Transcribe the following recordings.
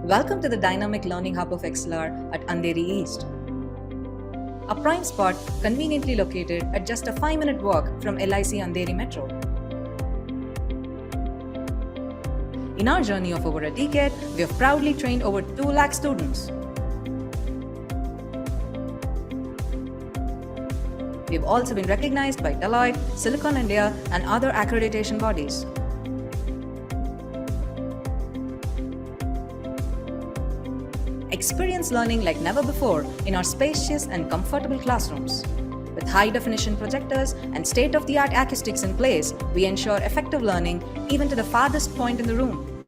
Welcome to the dynamic learning hub of ExcelR at Andheri East. A prime spot conveniently located at just a 5-minute walk from LIC Andheri Metro. In our journey of over a decade, we have proudly trained over 2 lakh students. We have also been recognized by Deloitte, Silicon India, and other accreditation bodies. Experience learning like never before in our spacious and comfortable classrooms. With high-definition projectors and state-of-the-art acoustics in place, we ensure effective learning even to the farthest point in the room.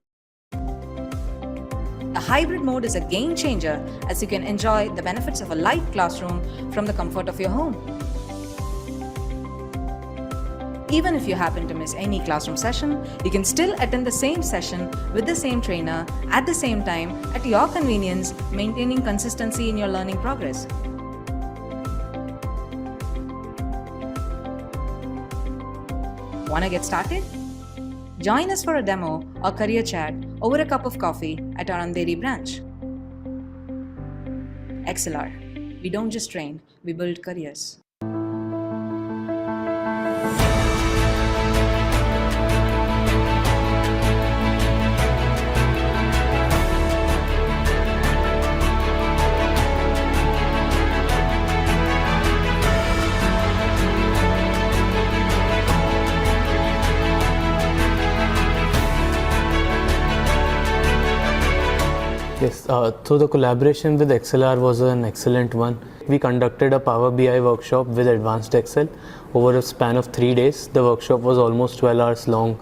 The hybrid mode is a game changer as you can enjoy the benefits of a light classroom from the comfort of your home. Even if you happen to miss any classroom session, you can still attend the same session with the same trainer at the same time at your convenience, maintaining consistency in your learning progress. Want to get started? Join us for a demo or career chat over a cup of coffee at our Andheri branch. ExcelR. We don't just train, we build careers. Yes, so the collaboration with ExcelR was an excellent one. We conducted a Power BI workshop with Advanced Excel over a span of 3 days. The workshop was almost 12 hours long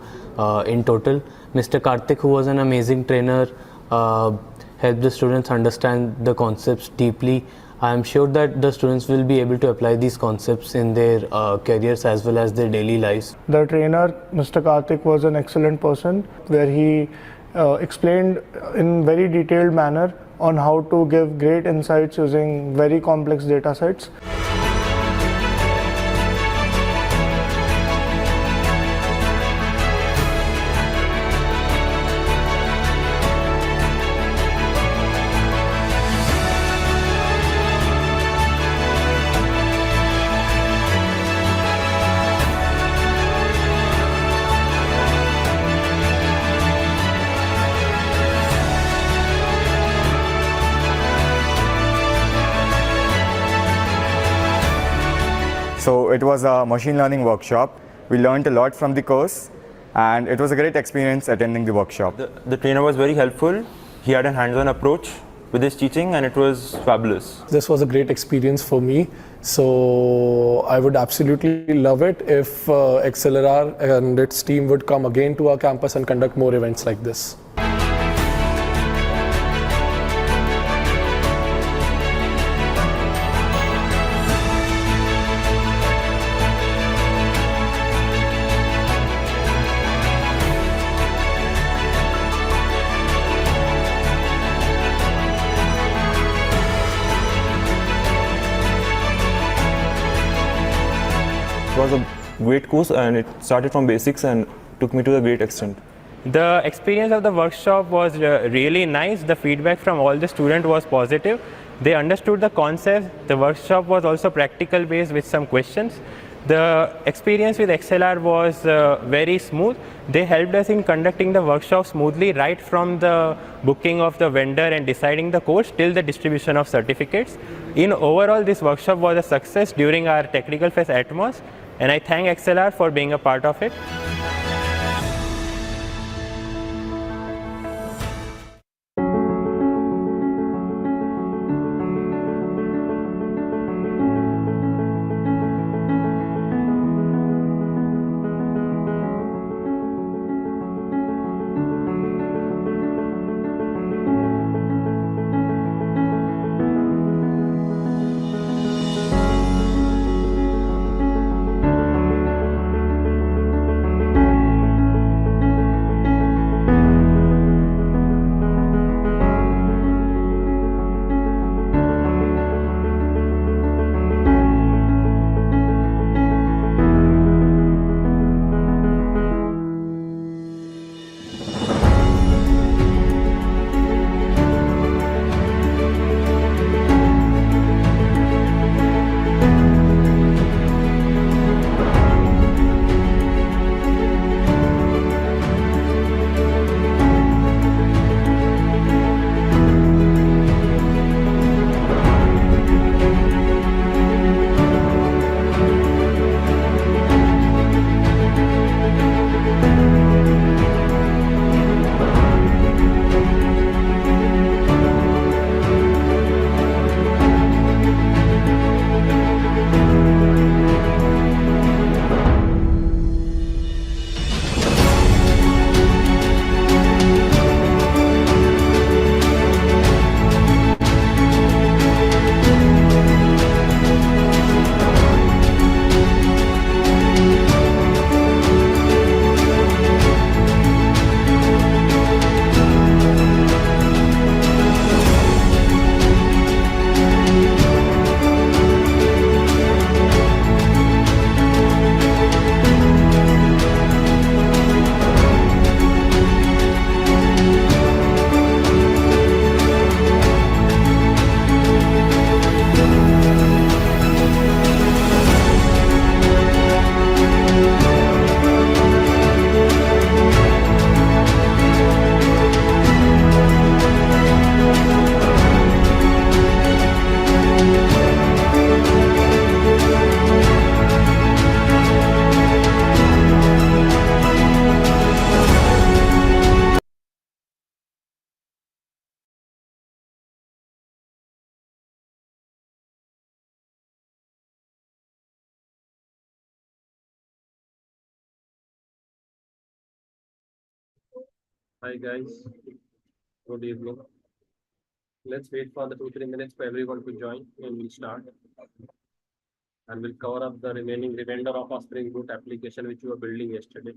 in total. Mr. Karthik, who was an amazing trainer, helped the students understand the concepts deeply. I am sure that the students will be able to apply these concepts in their careers as well as their daily lives. The trainer, Mr. Karthik, was an excellent person where he explained in very detailed manner on how to give great insights using very complex data sets. So it was a machine learning workshop. We learned a lot from the course and it was a great experience attending the workshop. The trainer was very helpful. He had a hands-on approach with his teaching and it was fabulous. This was a great experience for me. So I would absolutely love it if ExcelR and its team would come again to our campus and conduct more events like this. It was a great course and it started from basics and took me to a great extent. The experience of the workshop was really nice. The feedback from all the students was positive. They understood the concept. The workshop was also practical based with some questions. The experience with ExcelR was very smooth. They helped us in conducting the workshop smoothly right from the booking of the vendor and deciding the course till the distribution of certificates. In overall, this workshop was a success during our Technical Fest Atmos, and I thank ExcelR for being a part of it. Hi guys, good evening. Let's wait for the 2-3 minutes for everyone to join and we'll start. And we'll cover up the remainder of our Spring Boot application which we were building yesterday.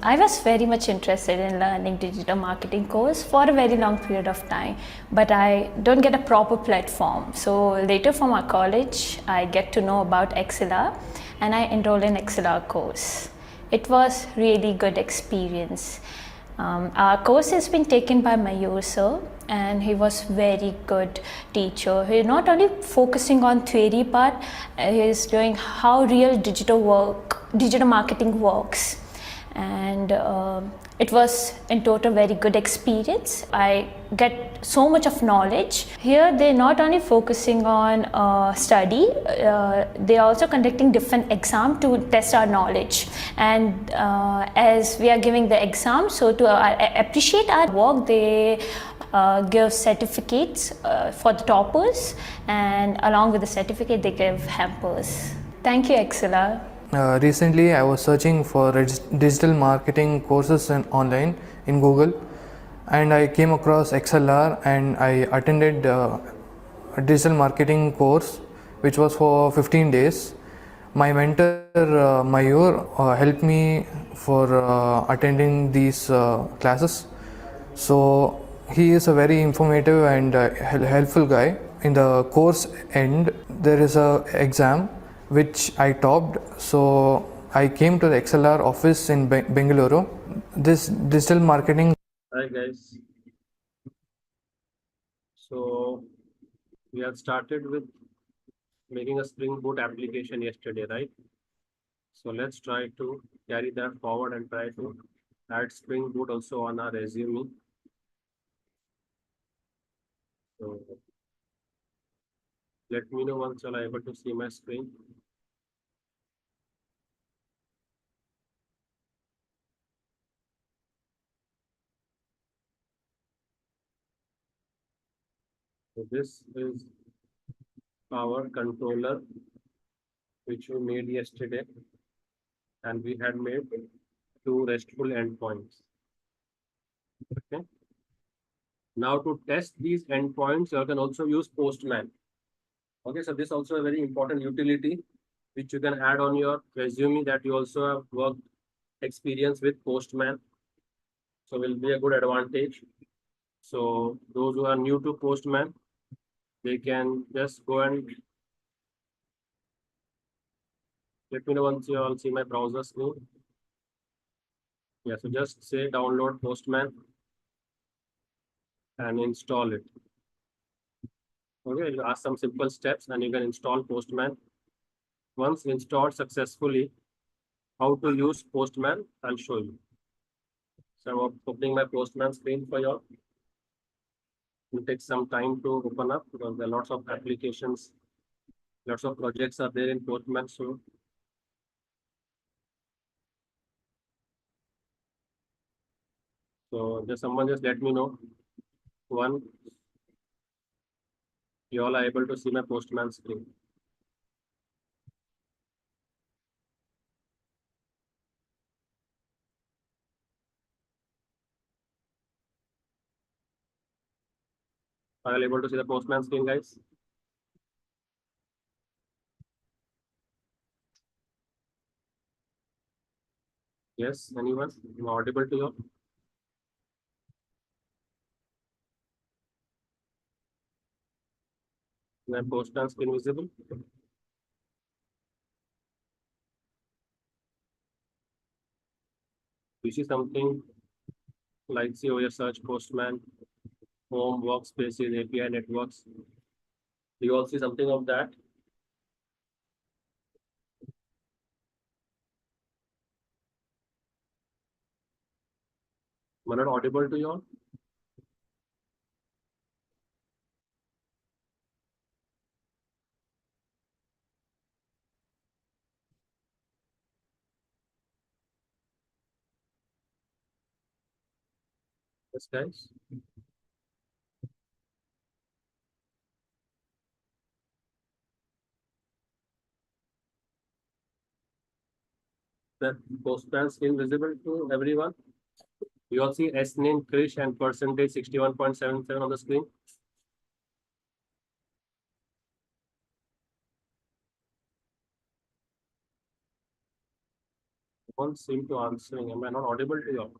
I was very much interested in learning digital marketing course for a very long period of time, but I don't get a proper platform. So later from our college, I get to know about ExcelR and I enrolled in ExcelR course. It was really good experience. Our course has been taken by Mayur sir, and he was very good teacher. He not only focusing on theory part, he is doing how real digital marketing works. And it was in total very good experience. I get so much of knowledge. Here they're not only focusing on study, they're also conducting different exams to test our knowledge. And as we are giving the exam, so to appreciate our work, they give certificates for the toppers, and along with the certificate they give hampers. Thank you, ExcelR. Recently, I was searching for digital marketing courses online in Google, and I came across ExcelR, and I attended a digital marketing course which was for 15 days. My mentor Mayur helped me for attending these classes. So he is a very informative and helpful guy. In the course end, there is a exam which I topped, so I came to the ExcelR office in Bengaluru. This digital marketing. Hi guys. So we have started with making a Spring Boot application yesterday, right? So let's try to carry that forward and try to add Spring Boot also on our resume. So let me know once you are able to see my screen. So this is our controller which we made yesterday, and we had made 2 RESTful endpoints. Okay. Now to test these endpoints, you can also use Postman. Okay, so this is also a very important utility which you can add on your resume, that you also have worked experience with Postman. So will be a good advantage. So those who are new to Postman, they can just go and let me know once you all see my browser screen. Yeah, so just say download Postman and install it. Okay, you ask some simple steps and you can install Postman. Once installed successfully, how to use Postman, I'll show you. So I'm opening my Postman screen for you all. It will take some time to open up because there are lots of applications, lots of projects are there in Postman. So So just someone just let me know. One, you all are able to see my Postman screen. Are you able to see the Postman screen, guys? Yes, anyone? Am I audible to you all? My Postman screen visible? You see something like see over your search Postman, home, workspaces, API networks. Do you all see something of that? Am I not audible to you all? Yes, guys. The Postman screen visible to everyone? You all see S name, Krish, and percentage 61.77 on the screen. One seem to answering. Am I not audible to you all?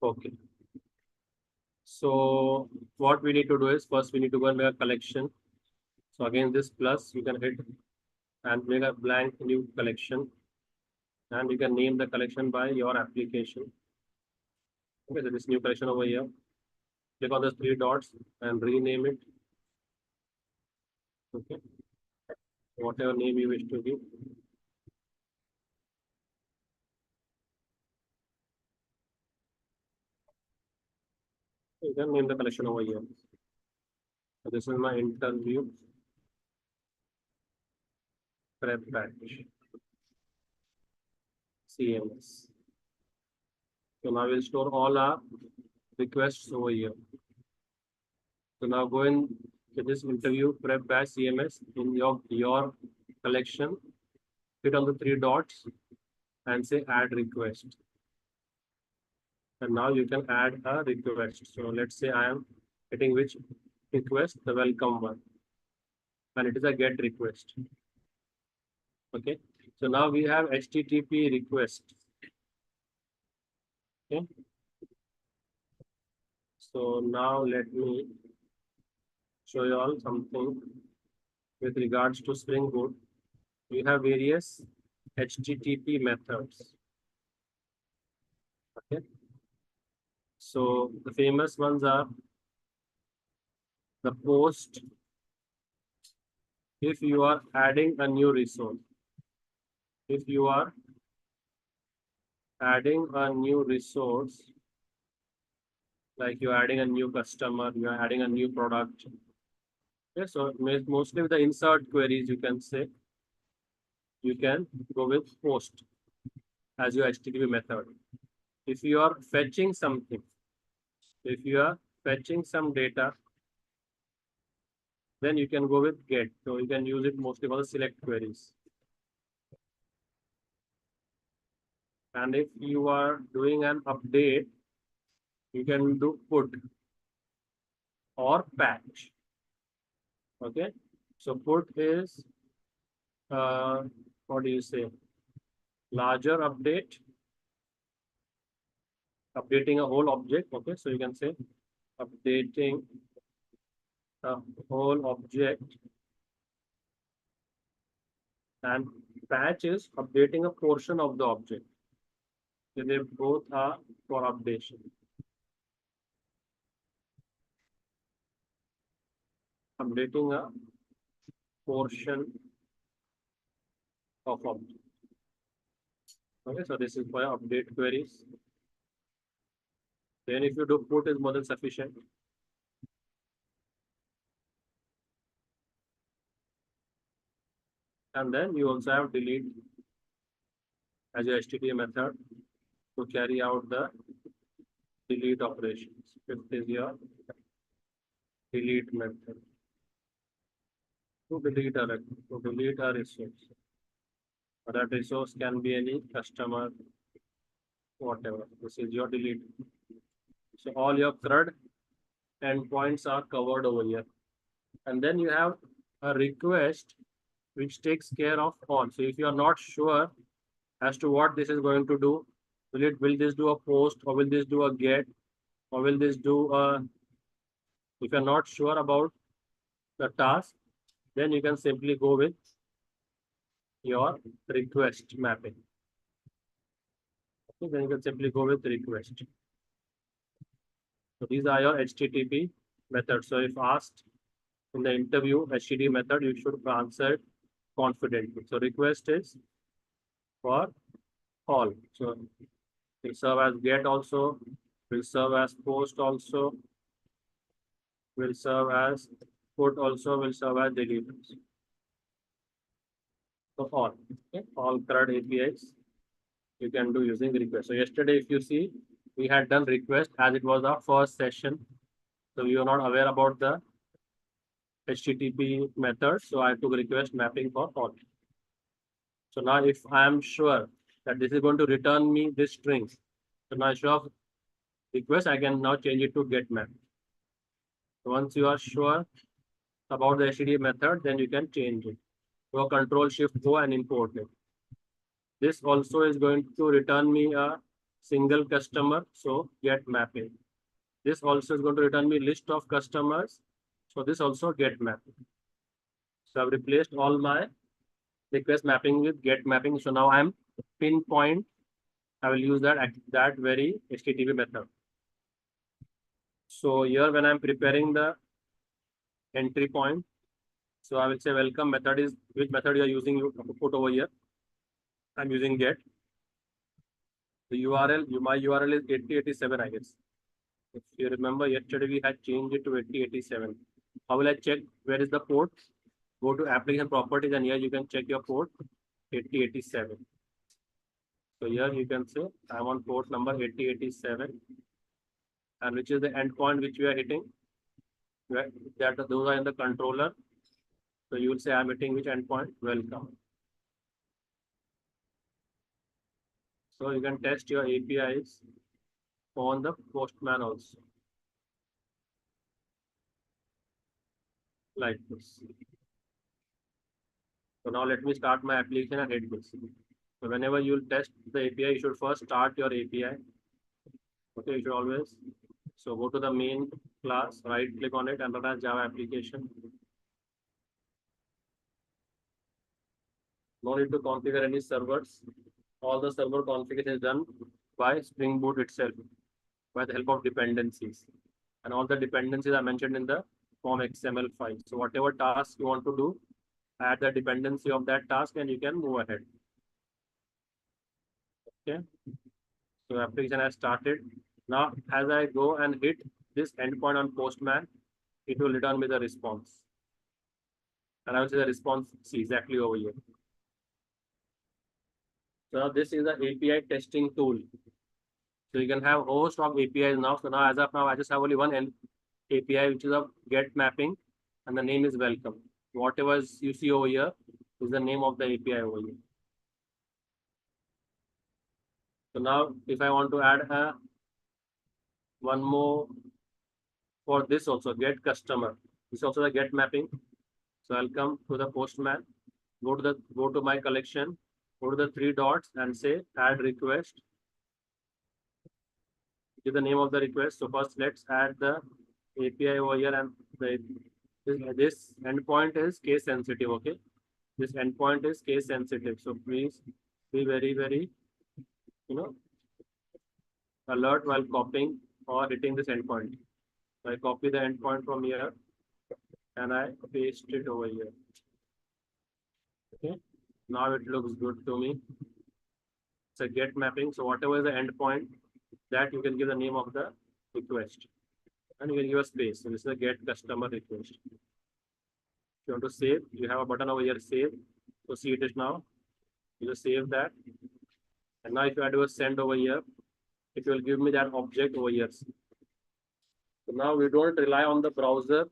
Okay. So what we need to do is first we need to go and make a collection. So again, this plus you can hit and make a blank new collection, and you can name the collection by your application. Okay, so this new collection over here. Click on the three dots and rename it. Okay, whatever name you wish to give. You can name the collection over here. So this is my interview prep batch CMS. So now we'll store all our requests over here. So now go in to this interview prep batch CMS in your collection. Hit on the three dots and say add request. And now you can add a request. So let's say I am hitting which request? The welcome one. And it is a get request. Okay. So now we have HTTP request. Okay. So now let me show you all something with regards to Spring Boot. We have various HTTP methods. Okay. So the famous ones are the post. If you are adding a new resource, if you are adding a new resource, like you're adding a new customer, you're adding a new product. Okay, so mostly with the insert queries, you can say, you can go with post as your HTTP method. If you are fetching something, if you are fetching some data, then you can go with get. So you can use it mostly for the select queries. And if you are doing an update, you can do put or patch. Okay. So put is, what do you say? Larger update, updating a whole object. Okay. So you can say updating a whole object, and patch is updating a portion of the object. So they both are for updation. Updating a portion of object. Okay, so this is for update queries. Then if you do put is more than sufficient. And then you also have delete as your HTTP method to carry out the delete operations. Fifth is your delete method to delete a resource. That resource can be any customer, whatever. This is your delete. So all your CRUD endpoints are covered over here. And then you have a request which takes care of all. So if you are not sure as to what this is going to do, will this do a post, or will this do a get, or will this do a, if you're not sure about the task, then you can simply go with your request mapping. Okay, then you can simply go with request. So these are your HTTP methods. So if asked in the interview HTTP method, you should answer it confidently. So request is for all. So will serve as get also, will serve as post also, will serve as put also, will serve as delete. So all, okay, all CRUD APIs you can do using request. So yesterday, if you see, we had done request as it was our first session. So we were not aware about the HTTP method. So I took request mapping for all. So now if I am sure that this is going to return me this string, so now instead of request, I can now change it to get map. So once you are sure about the HTTP method, then you can change it. So Control Shift Go and import it. This also is going to return me a single customer, so get mapping. This also is going to return me list of customers, so this also get mapping. So I've replaced all my request mapping with get mapping. So now I'm pinpoint. I will use that very HTTP method. So here when I'm preparing the entry point, so I will say welcome method is which method you are using, you put over here. I'm using get. The URL, my URL is 8087, I guess. If you remember, yesterday we had changed it to 8087. How will I check where is the port? Go to application properties, and here you can check your port 8087. So here you can say I'm on port number 8087, and which is the endpoint which we are hitting. Right? Those are in the controller. So you will say I'm hitting which endpoint? Welcome. So you can test your APIs on the Postman also. Like this. So now let me start my application and hit this. So whenever you will test the API, you should first start your API. Okay, you should always. So go to the main class, right click on it and run as Java application. No need to configure any servers. All the server configuration is done by Spring Boot itself by the help of dependencies. And all the dependencies are mentioned in the form XML file. So whatever task you want to do, add the dependency of that task and you can move ahead. Okay. So application has started. Now, as I go and hit this endpoint on Postman, it will return me the response. And I will see the response exactly over here. So this is the API testing tool. So you can have a host of APIs now. So now as of now, I just have only one API, which is a get mapping, and the name is welcome. Whatever you see over here is the name of the API over here. So now if I want to add one more for this also, get customer. This is also the get mapping. So I'll come to the Postman, go to my collection, go to the three dots and say add request. Give the name of the request. So first let's add the API over here, and this endpoint is case sensitive. Okay, this endpoint is case sensitive. So please be very, very, alert while copying or hitting this endpoint. So I copy the endpoint from here and I paste it over here. Okay, now it looks good to me. It's a get mapping. So whatever is the endpoint, that you can give the name of the request. And you can give a space. So this is a get customer request. If you want to save, you have a button over here, save. So see it is now. You just save that. And now if I do a send over here, it will give me that object over here. So now we don't rely on the browser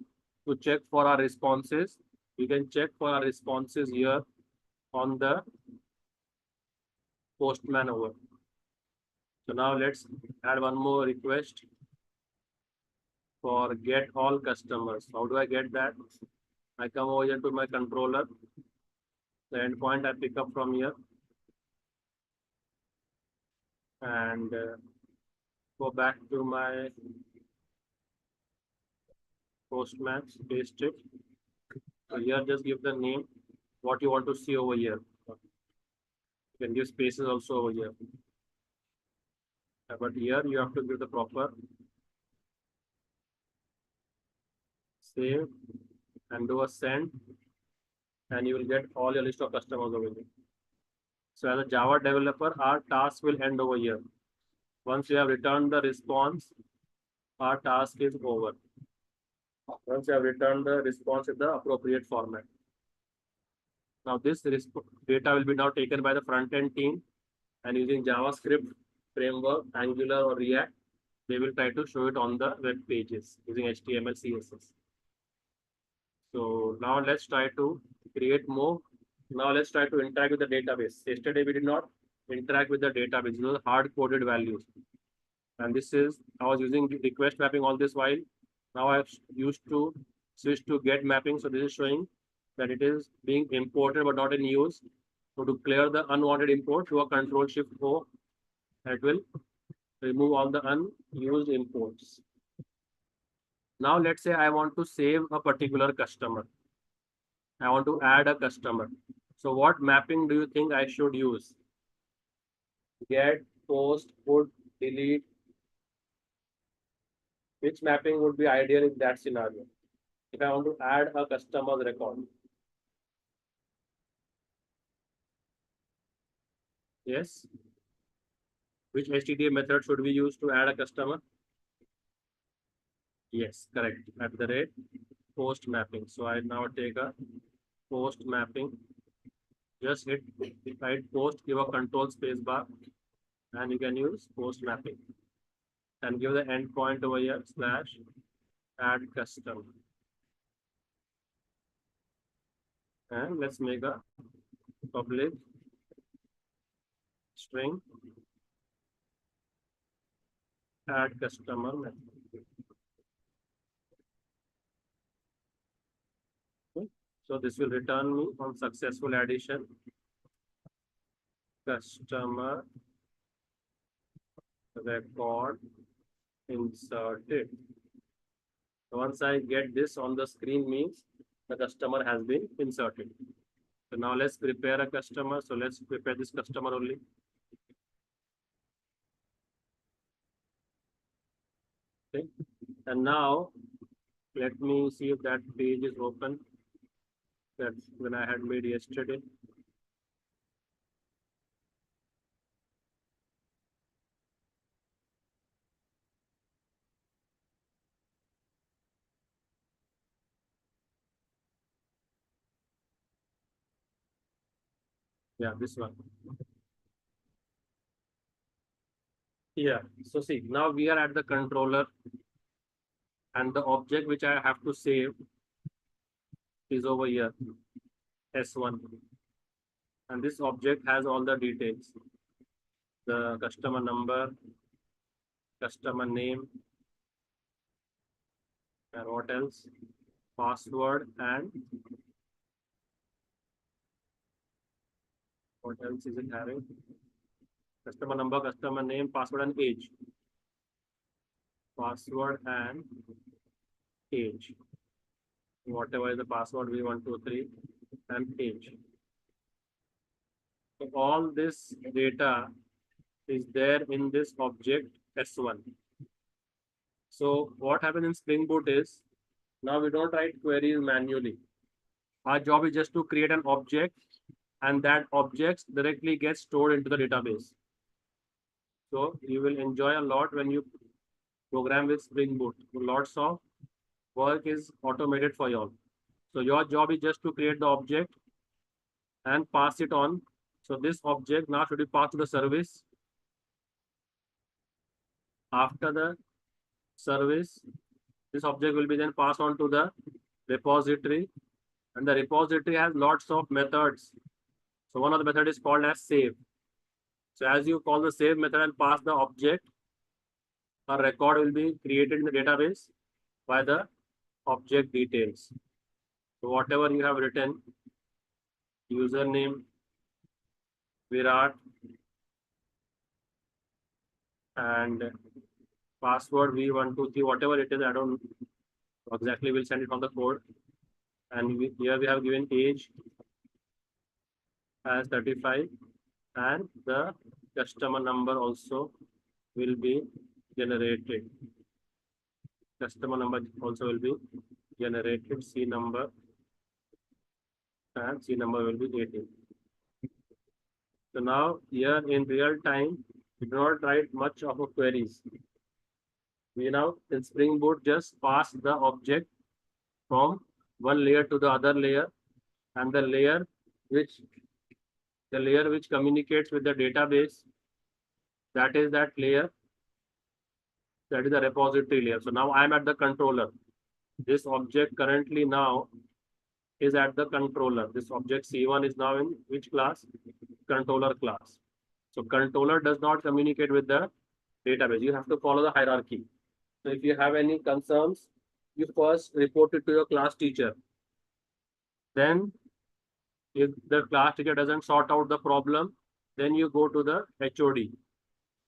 to check for our responses. We can check for our responses here on the Postman over. So now let's add one more request for get all customers. How do I get that? I come over here to my controller. The endpoint I pick up from here and go back to my Postman, paste it. So here just give the name, what you want to see over here. You can give spaces also over here. But here you have to give the proper save and do a send, and you will get all your list of customers over here. So as a Java developer, our task will end over here. Once you have returned the response, our task is over. Once you have returned the response in the appropriate format. Now this data will be now taken by the front-end team, and using JavaScript framework, Angular or React, they will try to show it on the web pages using HTML, CSS. So now let's try to create more. Now let's try to interact with the database. Yesterday we did not interact with the database. These are hard-coded values. And this is, I was using request mapping all this while. Now I've used to switch to get mapping. So this is showing that it is being imported but not in use. So to clear the unwanted import, do a Control-Shift-O. That will remove all the unused imports. Now let's say I want to save a particular customer. I want to add a customer. So what mapping do you think I should use? Get, post, put, delete. Which mapping would be ideal in that scenario? If I want to add a customer's record. Yes. Which HTTP method should we use to add a customer? Yes, correct. At the rate post mapping. So I now take a post mapping. Just hit post, give a control space bar, and you can use post mapping. And give the endpoint over here / add custom. And let's make a public string add customer method. Okay. So this will return me on successful addition customer record inserted. So once I get this on the screen means the customer has been inserted. So now let's prepare a customer. So let's prepare this customer only. Okay. And now let me see if that page is open. That's when I had made yesterday. Yeah, this one. Yeah, so see, now we are at the controller and the object which I have to save is over here, S1. And this object has all the details. The customer number, customer name, and what else? Password and what else is it having? Customer number, customer name, password and age. Password and age. Whatever is the password, V123 and age. So all this data is there in this object S1. So what happens in Spring Boot is, now we don't write queries manually. Our job is just to create an object, and that object directly gets stored into the database. So you will enjoy a lot when you program with Spring Boot. Lots of work is automated for you all. So your job is just to create the object and pass it on. So this object now should be passed to the service. After the service, this object will be then passed on to the repository, and the repository has lots of methods. So one of the method is called as save. So as you call the save method and pass the object, a record will be created in the database by the object details. So whatever you have written, username, Virat, and password V123, whatever it is, I don't exactly, will send it on the code. And here we have given age as 35, and the customer number also will be generated. Customer number also will be generated, C number, and C number will be 18. So now here in real time, we do not write much of a queries. We now in Spring Boot just pass the object from one layer to the other layer, and the layer which communicates with the database, that is that layer, that is the repository layer. So now I am at the controller. This object currently now is at the controller. This object C1 is now in which class? Controller class. So controller does not communicate with the database. You have to follow the hierarchy. So if you have any concerns, you first report it to your class teacher. Then if the class teacher doesn't sort out the problem, then you go to the HOD.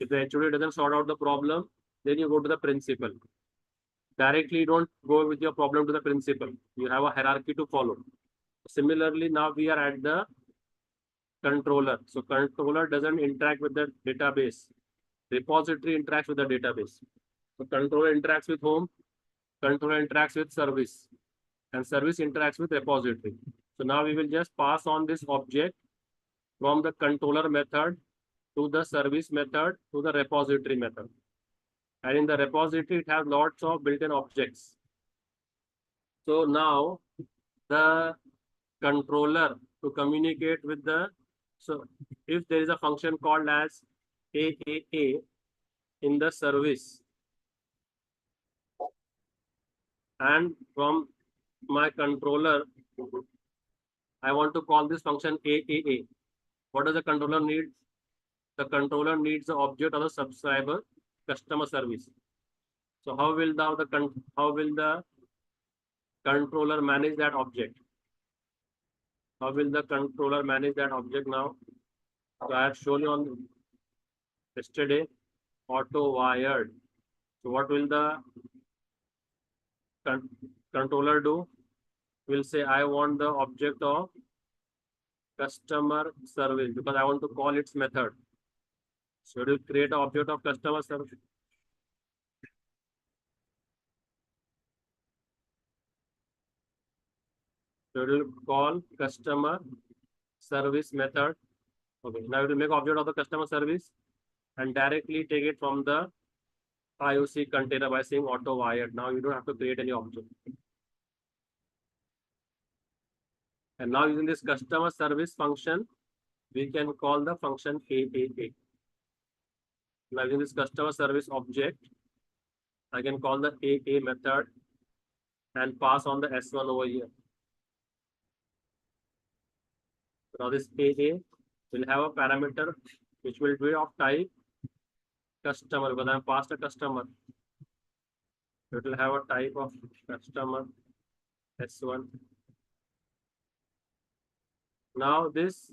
If the HOD doesn't sort out the problem, then you go to the principal. Directly don't go with your problem to the principal. You have a hierarchy to follow. Similarly, now we are at the controller. So controller doesn't interact with the database. Repository interacts with the database. So controller interacts with whom? Controller interacts with service. And service interacts with repository. So now we will just pass on this object from the controller method to the service method to the repository method. And in the repository, it has lots of built-in objects. So now the controller to communicate with the, so if there is a function called as AAA in the service, and from my controller, I want to call this function AAA. What does the controller need? The controller needs the object of the subscriber customer service. So how will the controller manage that object? How will the controller manage that object now? So I have shown you on yesterday, Autowired. So what will the controller do? Will say I want the object of customer service because I want to call its method. So it will create an object of customer service. So it will call customer service method. Okay, now it will make object of the customer service and directly take it from the IOC container by saying Autowired. Now you don't have to create any object. And now using this customer service function, we can call the function AAA. Now using this customer service object, I can call the AA method and pass on the S1 over here. Now this AA will have a parameter which will be of type customer because I am passed a customer. It will have a type of customer S1. Now this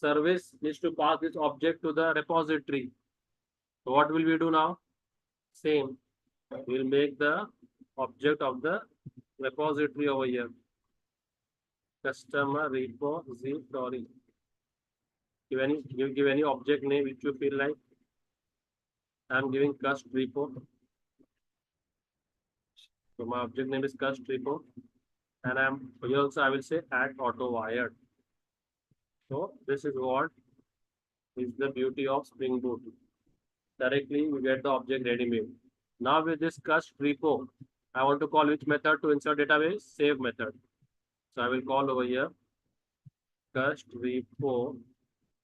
service needs to pass this object to the repository. So what will we do now? Same. We'll make the object of the repository over here. Customer repository. Give any object name which you feel like. I'm giving cust repo. So my object name is cust repo. And here also I will say add Autowired. So this is what is the beauty of Spring Boot. Directly we get the object ready-made. Now with this cust repo, I want to call which method to insert database? Save method. So I will call over here cust repo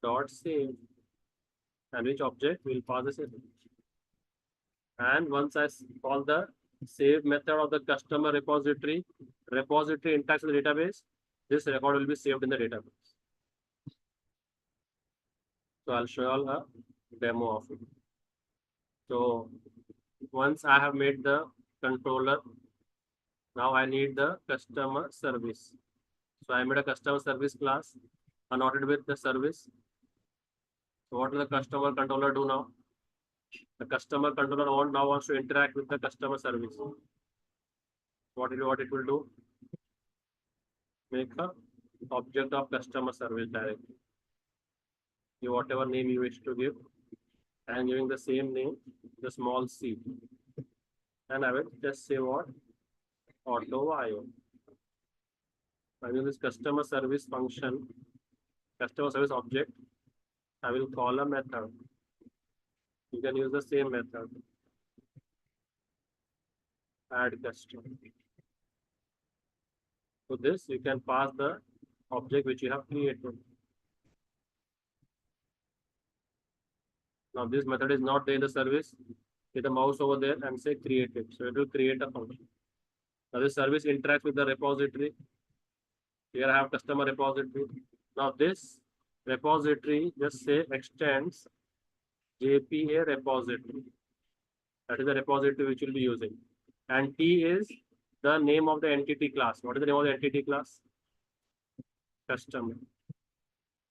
dot save, and which object will pass the save. And once I call the save method of the customer repository interacts with the database, this record will be saved in the database. So I'll show you all a demo of it. So once I have made the controller, now I need the customer service. So I made a customer service class, annotated with the service. So what will the customer controller do now? The customer controller now wants to interact with the customer service. What it will do? Make a object of customer service directly. Give whatever name you wish to give. I am giving the same name, the small c. And I will just say what? Autowired. I will this customer service function, customer service object. I will call a method. You can use the same method. Add customer. So this you can pass the object which you have created. Now this method is not there in the service. Hit the mouse over there and say create it. So it will create a function. Now this service interacts with the repository. Here I have customer repository. Now this repository just say extends JPA repository. That is the repository which we'll be using. And T is the name of the entity class. What is the name of the entity class? Customer.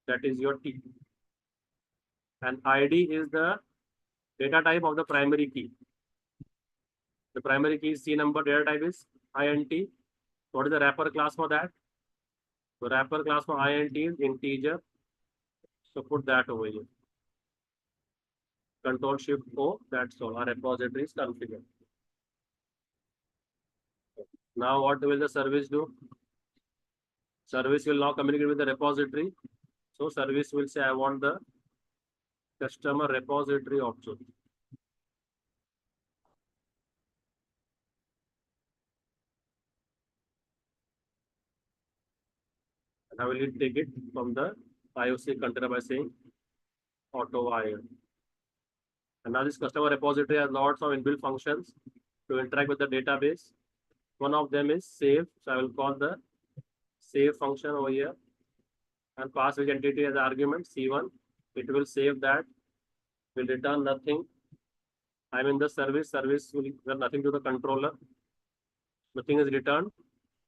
That is your T. And ID is the data type of the primary key. The primary key is C number, data type is INT. What is the wrapper class for that? The wrapper class for INT is integer. So put that over here. Control Shift O, that's all. Our repository is configured. Now what will the service do? Service will now communicate with the repository. So service will say, I want the customer repository object. And I will take it from the IOC container by saying Autowired. And now this customer repository has lots of inbuilt functions to interact with the database. One of them is save. So I will call the save function over here and pass which entity as argument C1. It will save that, will return nothing. I'm in the service will return nothing to the controller. Nothing is returned.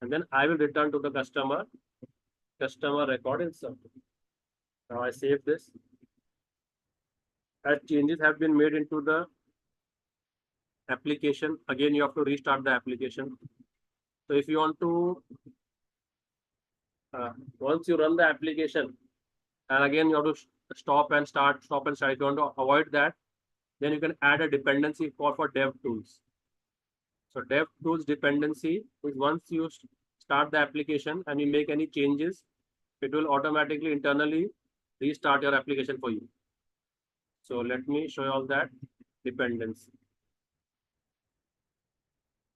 And then I will return to the customer record insert. Now I save this. As changes have been made into the application, again you have to restart the application. So if you want to, once you run the application, and again you have to stop and start. If you want to avoid that, then you can add a dependency for dev tools. So dev tools dependency is once you start the application and you make any changes, it will automatically internally restart your application for you. So let me show you all that dependency.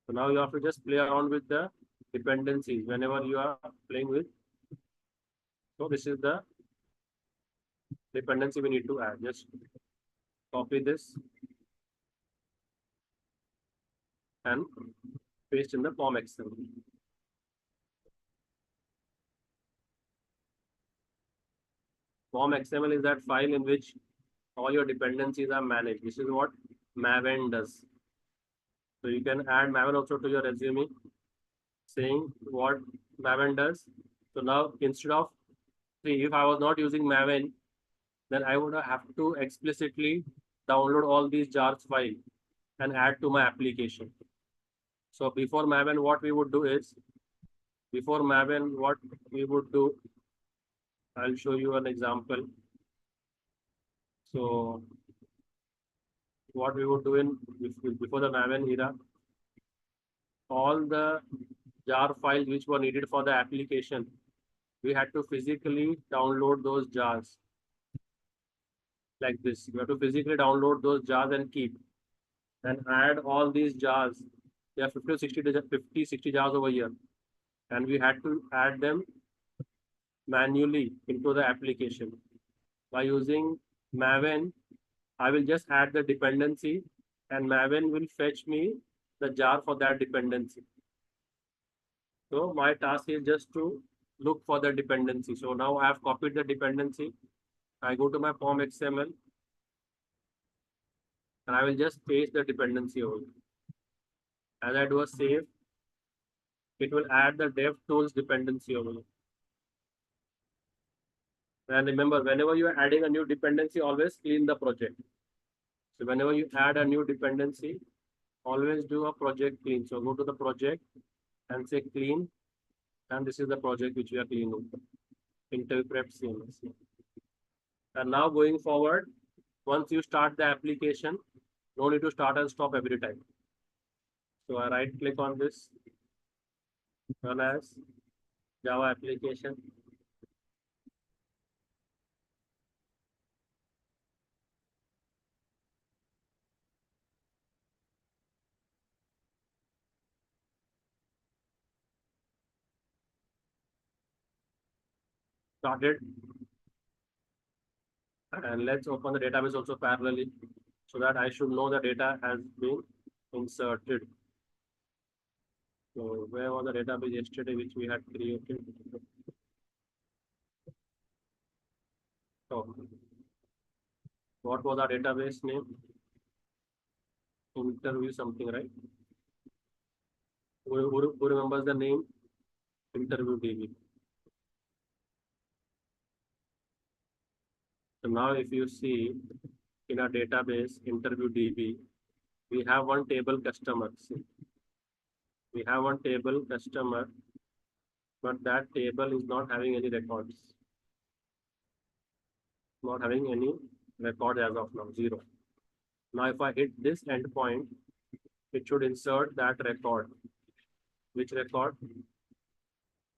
So now you have to just play around with the dependencies whenever you are playing with. So this is the dependency we need to add. Just copy this and paste in the form Excel. Form XML is that file in which all your dependencies are managed. This is what Maven does. So you can add Maven also to your resume, saying what Maven does. So now instead of, if I was not using Maven, then I would have to explicitly download all these jars file and add to my application. So before Maven, what we would do is, I'll show you an example. So what we would do before the Maven era, all the jar files which were needed for the application, we had to physically download those jars like this. We have to physically download those jars and keep and add all these jars. There are 50, 60 jars over here, and we had to add them manually into the application. By using Maven, I will just add the dependency and Maven will fetch me the jar for that dependency. So my task is just to look for the dependency. So now I have copied the dependency. I go to my form XML and I will just paste the dependency over. As I do a save, it will add the dev tools dependency over. And remember, whenever you are adding a new dependency, always clean the project. So whenever you add a new dependency, always do a project clean. So go to the project and say clean. And this is the project which we are cleaning. Intel Prep CMS. And now going forward, once you start the application, no need to start and stop every time. So I right click on this, run as Java application. Started. And let's open the database also parallelly so that I should know the data has been inserted. So where was the database yesterday which we had created? So what was our database name? Interview something, right? Who remembers the name? Interview DB. So now if you see in our database interview DB, we have one table customer. See, we have one table customer, but that table is not having any records. Not having any record as of now, 0. Now if I hit this endpoint, it should insert that record. Which record?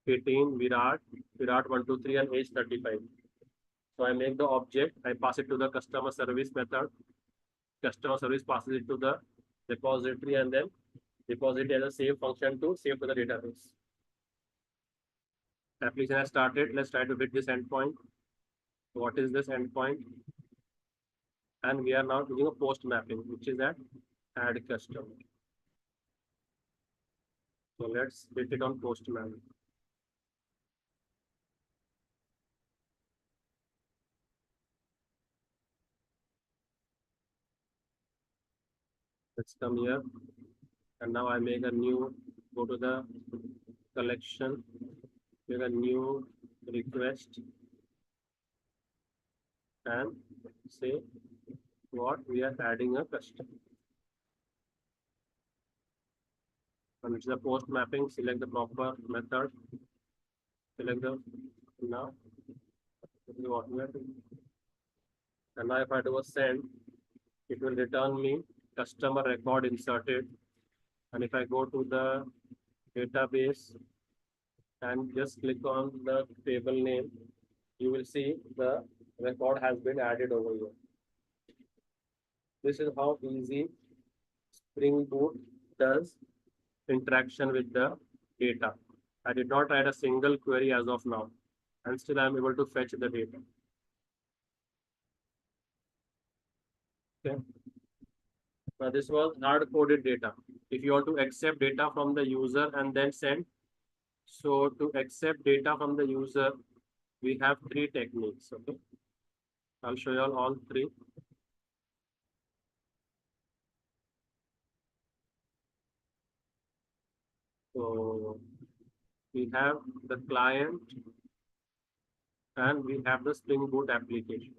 18, Virat 123 and age 35. So I make the object, I pass it to the customer service method. Customer service passes it to the repository and then deposit as a save function to save to the database. Application has started. Let's try to hit this endpoint. What is this endpoint? And we are now doing a post mapping, which is at add customer. So let's hit it on post mapping. Let's come here. And now I make a new, go to the collection, make a new request and say what we are adding a custom. And which is the post mapping, select the proper method, select the now what we are doing. And now if I do a send, it will return me customer record inserted. And if I go to the database and just click on the table name, you will see the record has been added over here. This is how easy Spring Boot does interaction with the data. I did not write a single query as of now, and still I am able to fetch the data. Okay. Now this was hard-coded data. If you want to accept data from the user and then send, so to accept data from the user, we have 3 techniques. Okay, I'll show you all 3. So we have the client and we have the Spring Boot application.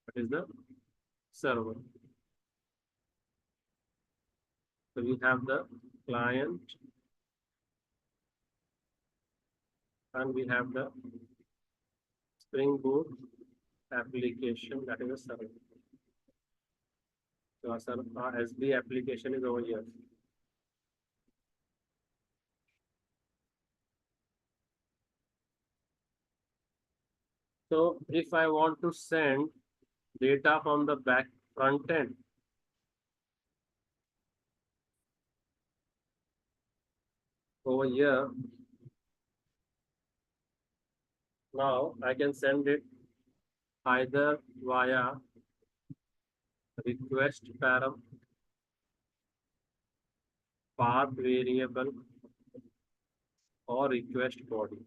That is the server. So we have the client and we have the Spring Boot application, that is a server. So our SB application is over here. So if I want to send data from the back front end, over here, now I can send it either via request param path variable or request body.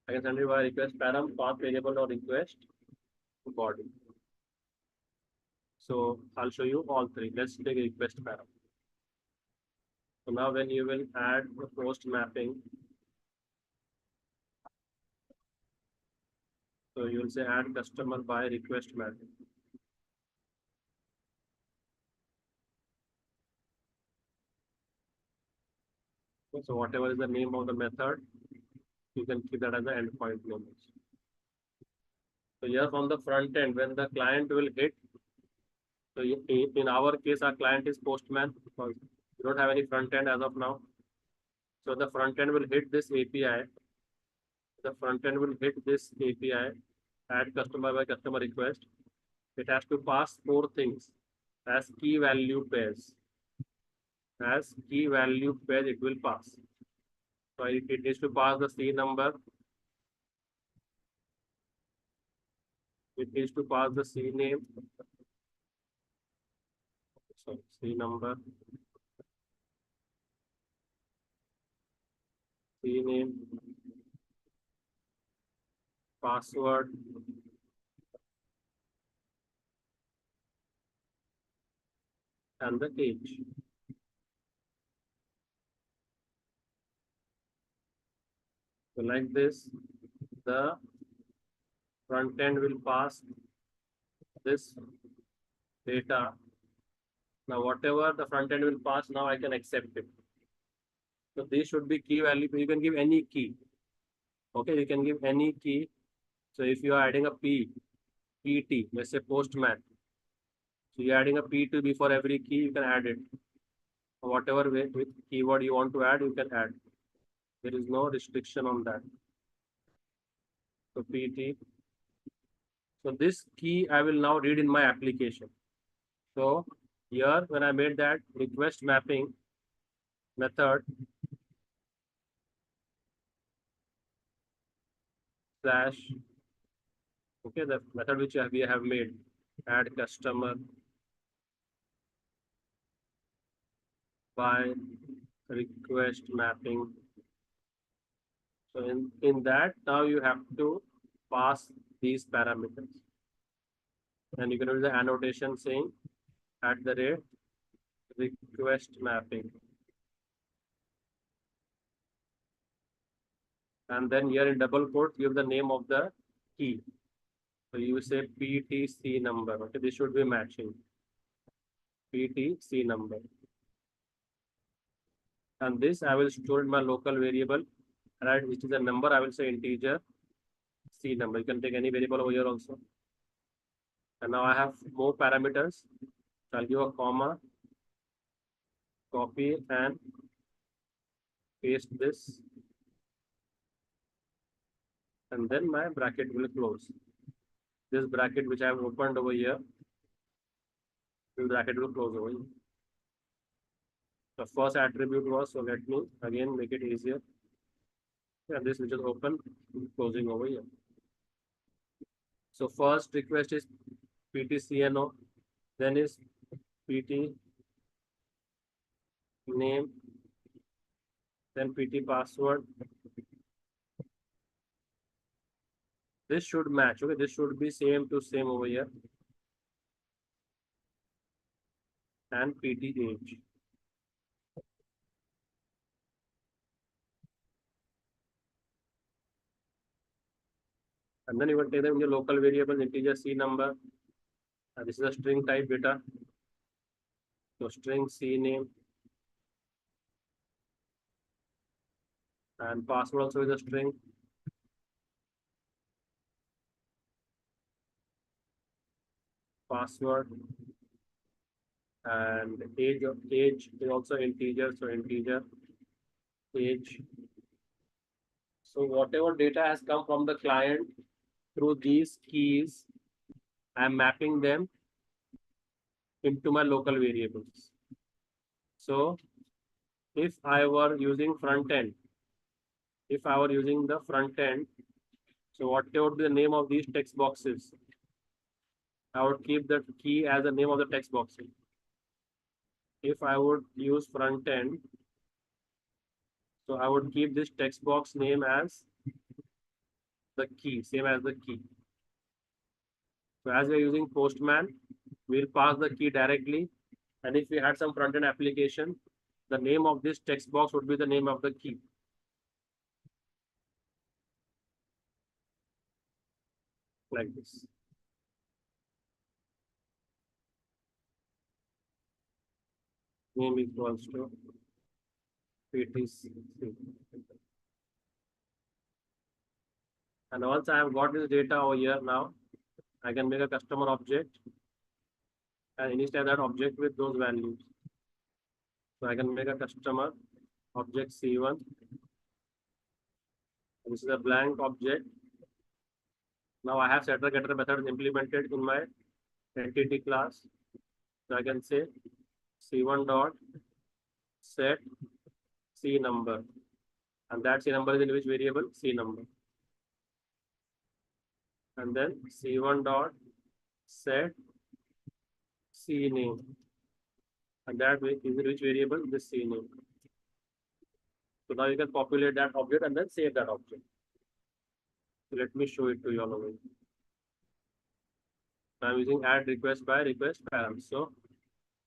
I can send you by request param, path variable or request body. So I'll show you all three. Let's take request param. So now when you will add the post mapping, so you will say add customer by request mapping. So whatever is the name of the method, you can keep that as the endpoint name. So here from the front end, when the client will hit, so in our case, our client is Postman because we don't have any front end as of now. So the front end will hit this API. The front end will hit this API, add customer by customer request. It has to pass four things as key value pairs. As key value pair, it will pass. So it needs to pass the C number. It needs to pass the C name. So C number, C name, password, and the age. So like this, the front end will pass this data. Now whatever the front end will pass, now I can accept it. So this should be key value. You can give any key. Okay, you can give any key. So if you are adding a PT, let's say postman. So you're adding a P2 before every key, you can add it. Whatever way with keyword you want to add, you can add. There is no restriction on that. So PT. So this key I will now read in my application. So here when I made that request mapping method slash, okay, the method which we have made, add customer by request mapping. So in that, now you have to pass these parameters. And you can use the annotation saying at the rate request mapping. And then here in double quotes, give the name of the key. So you say PTC number. Okay, this should be matching. PTC number. And this I will store in my local variable, right? Which is a number. I will say integer C number. You can take any variable over here also. And now I have more parameters. So I'll give a comma, copy and paste this. And then my bracket will close. This bracket which I have opened over here, this bracket will close over here. The first attribute was, so let me again make it easier. And this which is open, closing over here. So first request is PTCNO, then is PT name, then PT password. This should match. Okay, this should be same to same over here. And PT age. And then you will take them in your local variable integer C number. This is a string type data. So string C name. And password also is a string. Password. And age is also integer. So integer age. So whatever data has come from the client through these keys, I am mapping them into my local variables. So if I were using front end, so what would be the name of these text boxes? I would keep the key as the name of the text box. If I would use front end, so I would keep this text box name as the key, same as the key. So as we are using Postman, we'll pass the key directly. And if we had some front end application, the name of this text box would be the name of the key. Like this. Name equals to PTC. And once I have got this data over here now, I can make a customer object and initialize that object with those values. So I can make a customer object C1. This is a blank object. Now I have setter getter method implemented in my entity class. So I can say C1 dot set C number. And that C number is in which variable? C number. And then C1 dot set C name. And that is in which variable? This C name. So now you can populate that object and then save that object. So let me show it to you all over. I'm using add request by request params. So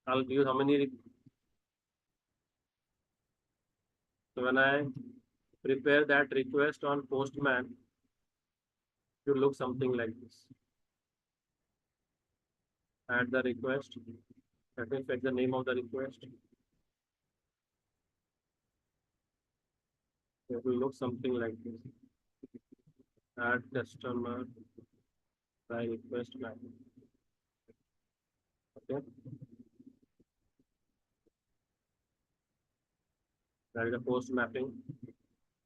I'll use how many. So when I prepare that request on Postman, it will look something like this. Add the request. Let me fetch the name of the request. It will look something like this. Add customer by request map. Okay. That is the post mapping.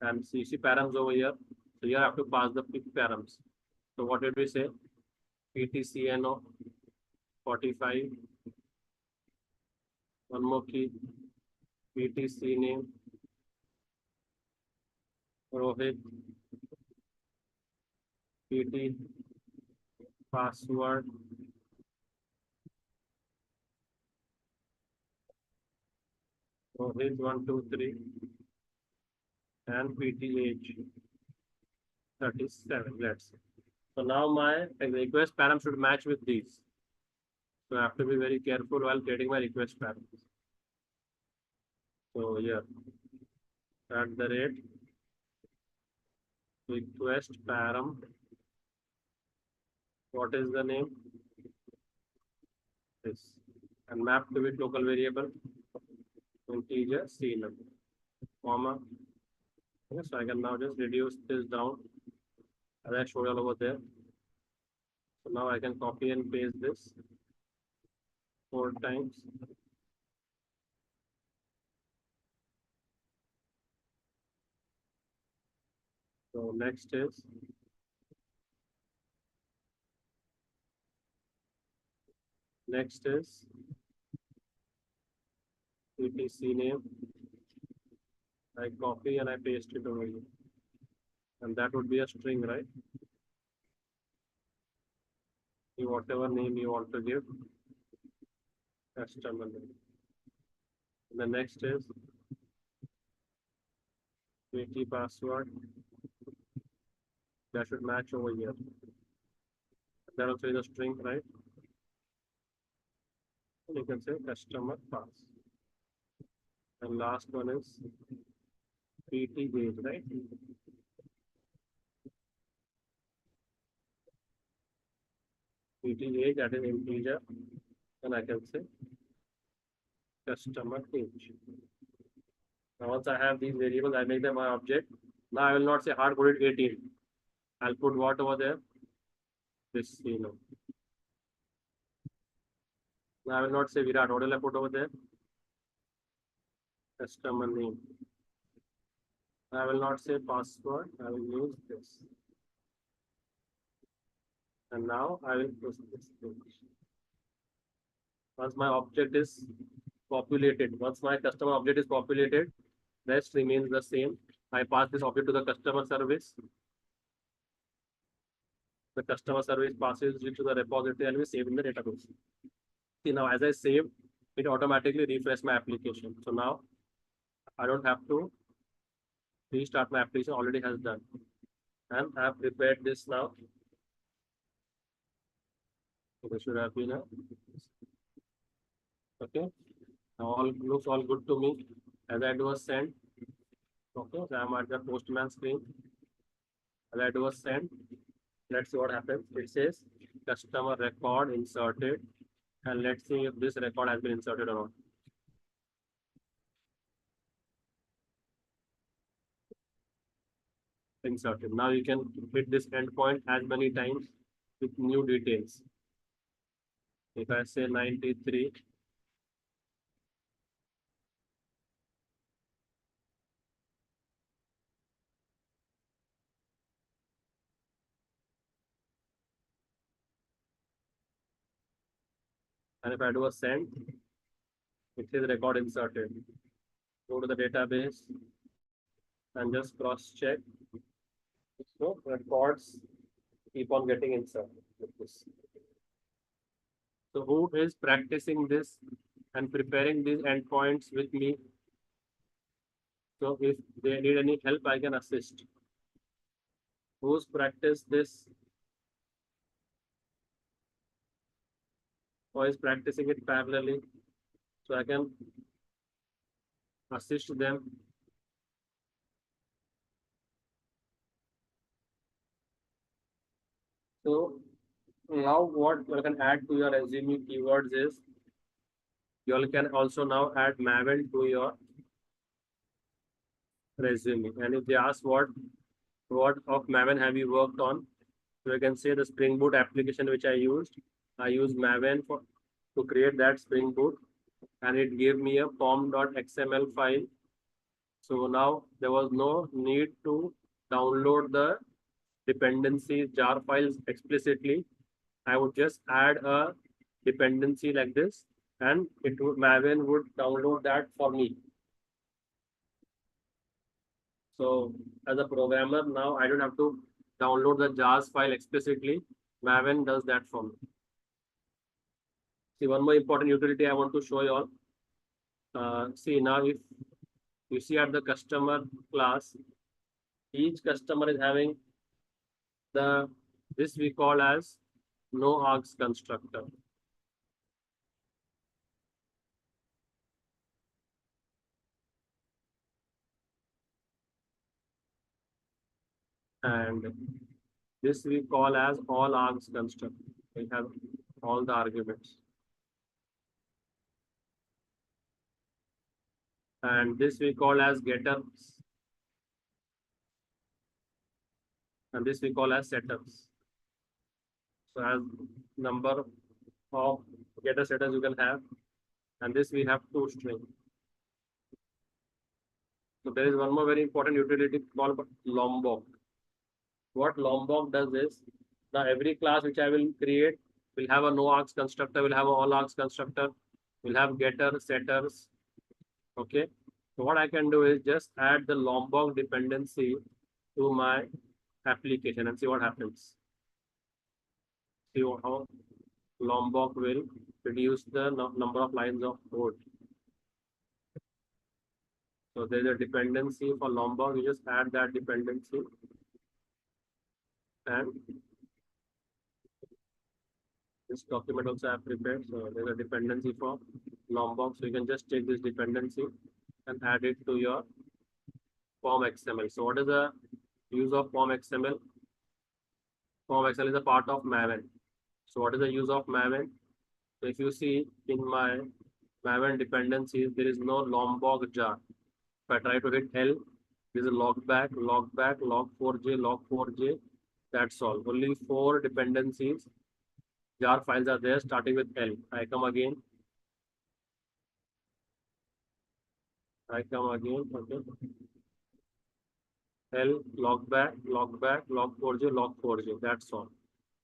And see params over here. So here I have to pass the params. So what did we say? PTCNO 45. One more key. PTC name. Rohit. PT. Password. Rohit 123. And PTH 37. Let's see. So now my request param should match with these. So I have to be very careful while creating my request params. So here, at the rate request param. What is the name? This. And map to with local variable integer C number, comma. Okay, so I can now just reduce this down as I showed you all over there. So now I can copy and paste this 4 times. So next is PTC name. I copy and I paste it over here. And that would be a string, right? Whatever name you want to give. Customer name. And the next is PT password. That should match over here. That also is a string, right? And you can say customer pass. And last one is PT age, right? PT age, that is integer. And I can say customer age. Now once I have these variables, I make them my object. Now I will not say hard coded 18. I'll put what over there? This, Now I will not say Virat. What will I put over there? Customer name. I will not say password. I will use this. And now I will push this page. Once my object is populated, once my customer object is populated, rest remains the same. I pass this object to the customer service. the customer service passes it to the repository and we save in the database. See, now as I save, it automatically refresh my application. So now I don't have to restart my application, already has done. And I have prepared this now. So this should have been a, okay. Now all looks all good to me. As I do a send, okay, so I'm at the postman screen. As I do a send, let's see what happens. It says customer record inserted, and let's see if this record has been inserted or not. Inserted. Now you can hit this endpoint as many times with new details. If I say 93, and if I do a send, it says record inserted. Go to the database and just cross check. So records keep on getting inserted like this. So who is practicing this and preparing these endpoints with me? So if they need any help, I can assist. Who's practiced this? Or is practicing it parallelly? So I can assist them. So now what you can add to your resume keywords is, you all can also now add Maven to your resume. And if they ask what of Maven have you worked on, so you can say the Spring Boot application which I used Maven to create that Spring Boot, and it gave me a form.xml file. So now there was no need to download the dependency jar files explicitly. I would just add a dependency like this, and Maven would download that for me. So as a programmer now, I don't have to download the jars file explicitly. Maven does that for me. See, one more important utility I want to show you all. See, now if you see at the customer class, each customer is having this we call as no args constructor. And this we call as all args constructor. We have all the arguments. And this we call as getters. And this we call as setters. So as number of getter setters you can have, and this we have toString. So there is one more very important utility called Lombok. What Lombok does is, now every class which I will create will have a no args constructor, will have an all args constructor, will have getter, setters. Okay. So what I can do is just add the Lombok dependency to my application and see what happens. See how Lombok will reduce the number of lines of code. So there's a dependency for Lombok. You just add that dependency, and this document also I have prepared. So there's a dependency for Lombok. So you can just take this dependency and add it to your form XML. So what is the use of form XML? Form XML is a part of Maven. So what is the use of Maven? So if you see in my Maven dependencies, there is no Lombok jar. If I try to hit L, there is a logback, log4j, log4j. That's all. Only 4 dependencies jar files are there starting with L. I come again. Okay. L, logback, log4j, log4j. That's all.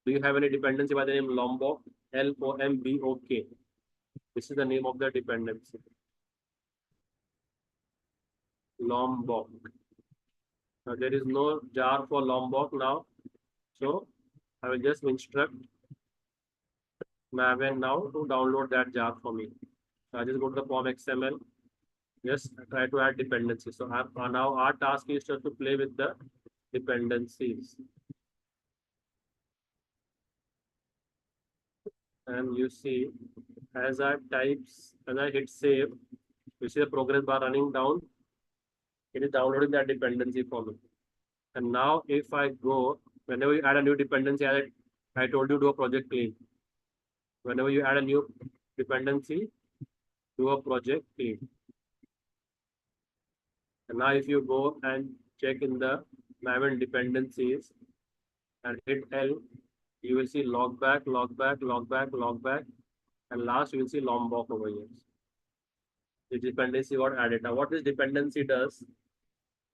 Do you have any dependency by the name Lombok? Lombok. This is the name of the dependency. Lombok. Now there is no jar for Lombok now. So I will just instruct Maven now to download that jar for me. So I just go to the form XML, just try to add dependencies. So now our task is just to play with the dependencies. And you see, as I hit save, you see the progress bar running down. It is downloading that dependency for me. And now if I go, whenever you add a new dependency, I told you do a project clean. Whenever you add a new dependency, do a project clean. And now if you go and check in the Maven dependencies and hit L, you will see logback, logback, logback, logback, and last you will see Lombok over here. The dependency got added. Now what this dependency does,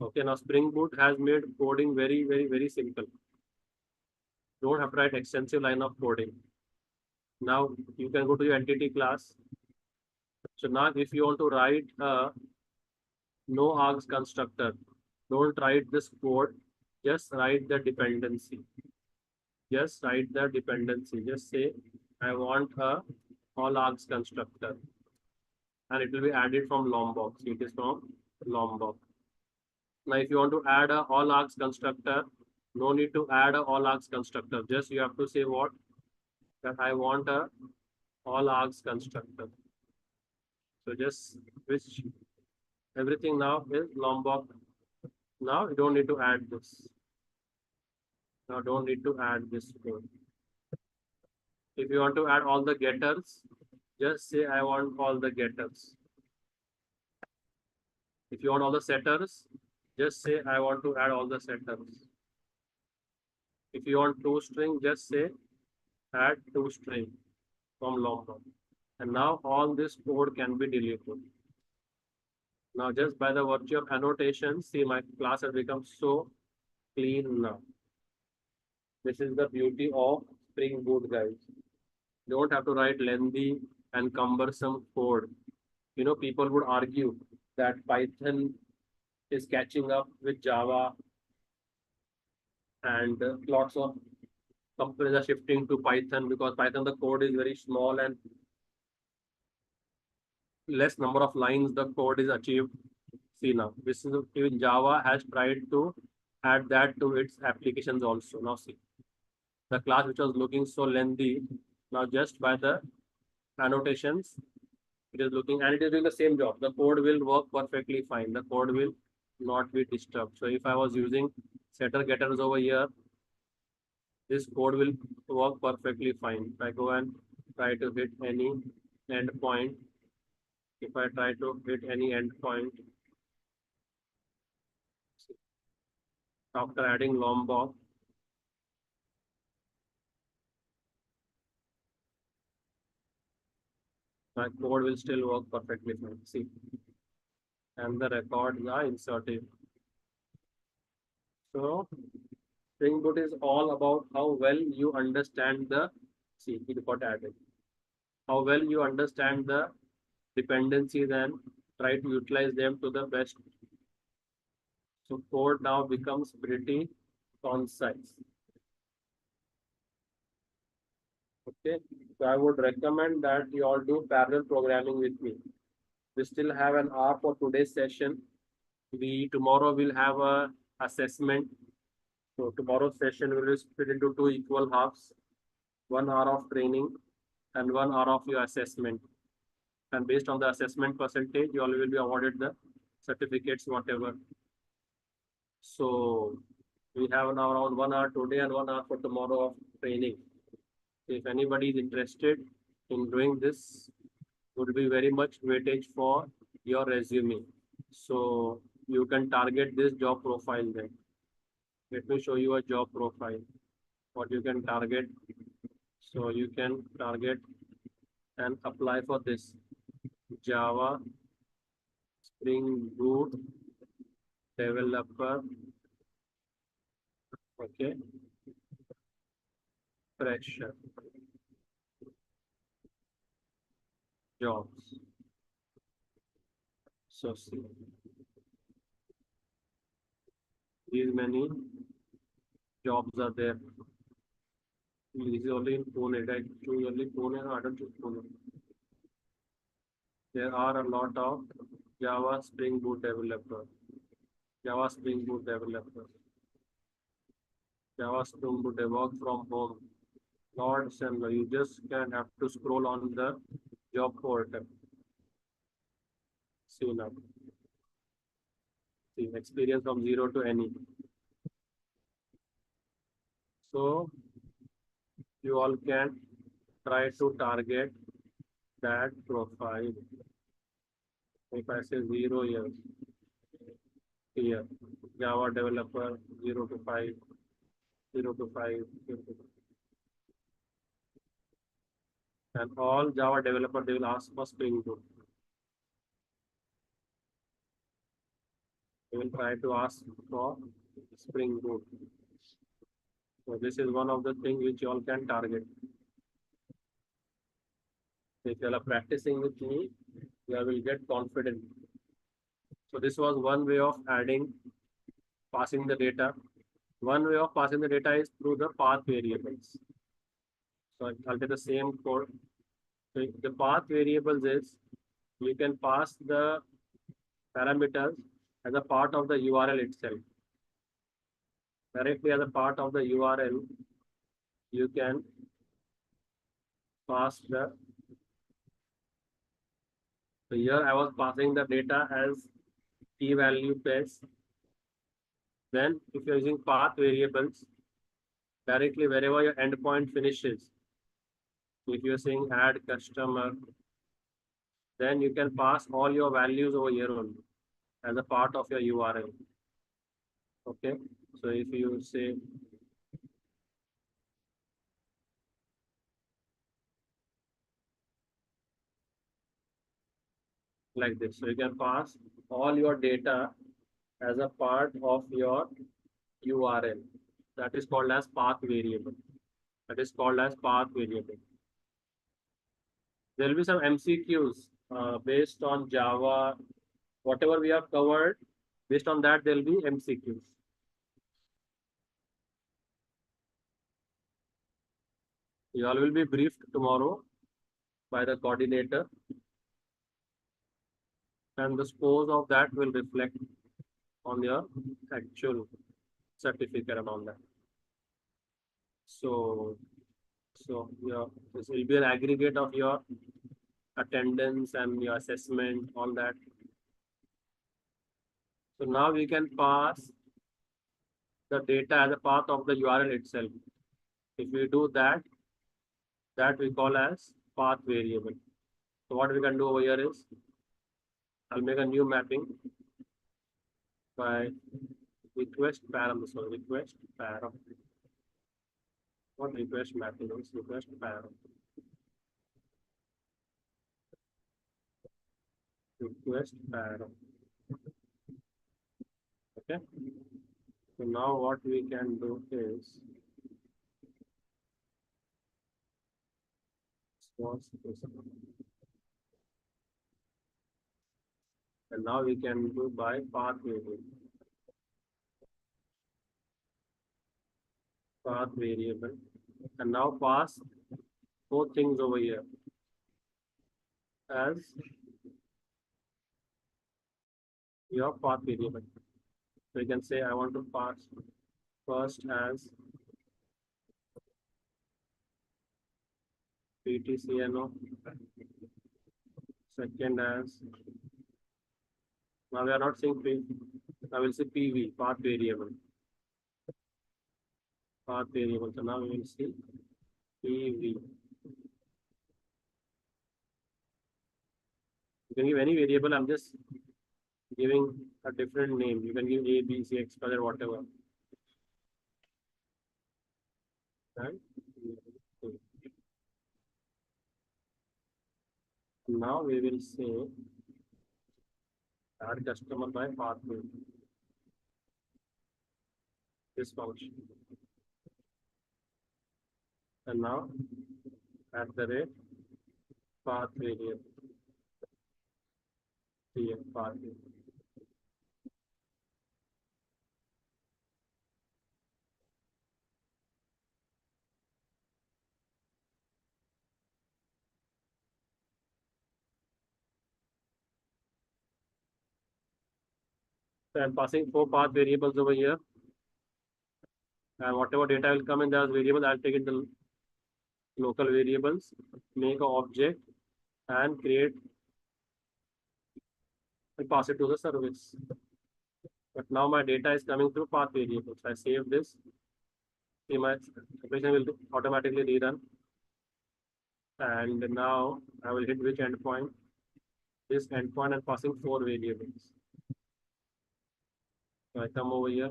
okay, now Spring Boot has made coding very, very, very simple. Don't have to write extensive line of coding. Now you can go to your entity class. So now if you want to write a no args constructor, don't write this code, just write the dependency. Just write the dependency. Just say, I want a all args constructor. And it will be added from Lombok. So it is from Lombok. Now, if you want to add a all args constructor, no need to add a all args constructor. Just you have to say what? That I want a all args constructor. So just switch everything now is Lombok. Now you don't need to add this. Now don't need to add this code. If you want to add all the getters, just say I want all the getters. If you want all the setters, just say I want to add all the setters. If you want toString, just say add toString from Lombok. And now all this code can be deleted. Now just by the virtue of annotation, see my class has become so clean now. This is the beauty of Spring Boot, guys. You don't have to write lengthy and cumbersome code. You know, people would argue that Python is catching up with Java and lots of companies are shifting to Python because Python, the code is very small and less number of lines the code is achieved. See now, this is even Java has tried to add that to its applications also. Now see, the class which was looking so lengthy, now just by the annotations, it is looking and it is doing the same job. The code will work perfectly fine. The code will not be disturbed. So if I was using setter getters over here, this code will work perfectly fine. If I go and try to hit any endpoint, if I try to hit any endpoint, after adding Lombok, my code will still work perfectly fine. See, and the records are inserted. So Spring Boot is all about how well you understand the, see, it got added. How well you understand the dependencies and try to utilize them to the best. So code now becomes pretty concise. Okay, so I would recommend that you all do parallel programming with me. We still have an hour for today's session. Tomorrow we'll have a assessment. So tomorrow's session will be split into 2 equal halves, 1 hour of training and 1 hour of your assessment. And based on the assessment percentage, you all will be awarded the certificates, whatever. So we have now around 1 hour today and 1 hour for tomorrow of training. If anybody is interested in doing this, would be very much weightage for your resume. So you can target this job profile then. Let me show you a job profile, what you can target. So you can target and apply for this Java Spring Boot developer. Okay. Fresher. Jobs. So see, these many jobs are there. This is only in Pune. I choose only Pune. No, I don't choose Pune. There are a lot of Java Spring Boot developers. Java Spring Boot developers. Java Spring Boot, they work from home. Lots and you just can have to scroll on the job portal. See now. See, experience from 0 to any. So you all can try to target that profile. If I say 0 years, here, Java developer 0 to 5, 0 to 5, 0 to 5. And all Java developer, they will ask for Spring Boot. They will try to ask for Spring Boot. So this is one of the things which you all can target. If you are practicing with me, you will get confident. So this was one way of passing the data. One way of passing the data is through the path variables. So I'll take the same code. So the path variables is you can pass the parameters as a part of the URL itself. Directly as a part of the URL, you can pass the. So here I was passing the data as key value pairs. Then if you're using path variables, directly wherever your endpoint finishes, if you're saying add customer, then you can pass all your values over here only as a part of your URL. Okay, so if you say like this, so you can pass all your data as a part of your URL. That is called as path variable. That is called as path variable. There will be some MCQs based on Java, whatever we have covered. Based on that, there will be MCQs. You all will be briefed tomorrow by the coordinator, and the scores of that will reflect on your actual certificate and all that. So your this will be an aggregate of your attendance and your assessment, all that. So now we can pass the data as a part of the URL itself. If we do that, that we call as path variable. So what we can do over here is, I'll make a new mapping by request param. So request param. What request mapping is? Request param. Request param. Okay. So now what we can do is, and now we can do by path variable. Path variable, and now pass both things over here as your path variable. So you can say I want to pass first as PTCNO, second as, now we are not saying P, I will say PV, path variable. Path variable. So now we will see PV. You can give any variable. I'm just giving a different name. You can give A, B, C, X, color, whatever. And now we will say add customer by path variable. This function. And now at the rate path variable. Here, path variable. So I'm passing 4 path variables over here. And whatever data will come in those variables, I'll take it the local variables, make an object, and create and pass it to the service. But now my data is coming through path variables. I save this. See, my application will automatically rerun. And now I will hit which endpoint? This endpoint and passing 4 variables. So I come over here.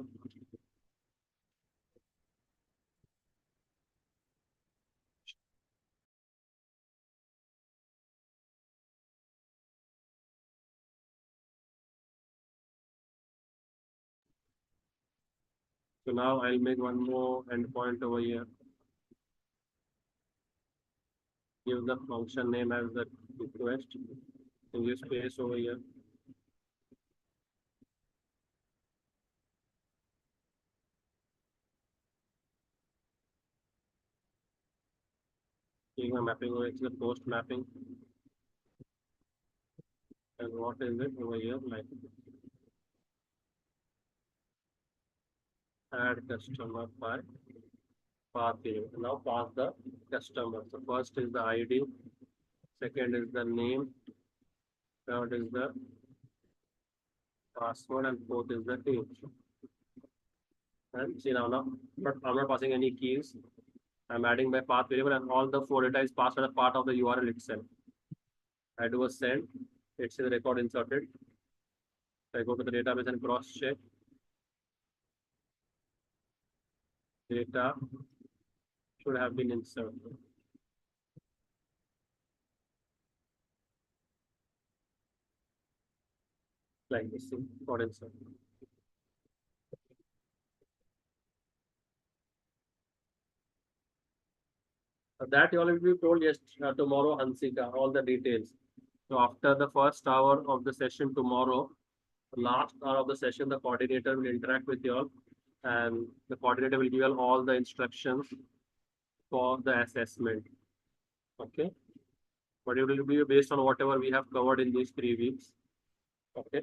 So now I'll make one more endpoint over here. Give the function name as the request. And use space over here. Taking a mapping over, it's the post mapping. And what is it over here? Like add customer by path variable. Now pass the customer. So first is the ID, second is the name, third is the password, and fourth is the age. And see now, but I'm not passing any keys. I'm adding my path variable, and all the 4 data is passed as a part of the URL itself. I do a send. It's the record inserted. I go to the database and cross check. Data should have been inserted. Like this, got inserted. That you all will be told yes tomorrow, Hansika, all the details. So after the first hour of the session tomorrow, last hour of the session, the coordinator will interact with you all, and the coordinator will give you all the instructions for the assessment. Okay, but it will be based on whatever we have covered in these 3 weeks. Okay,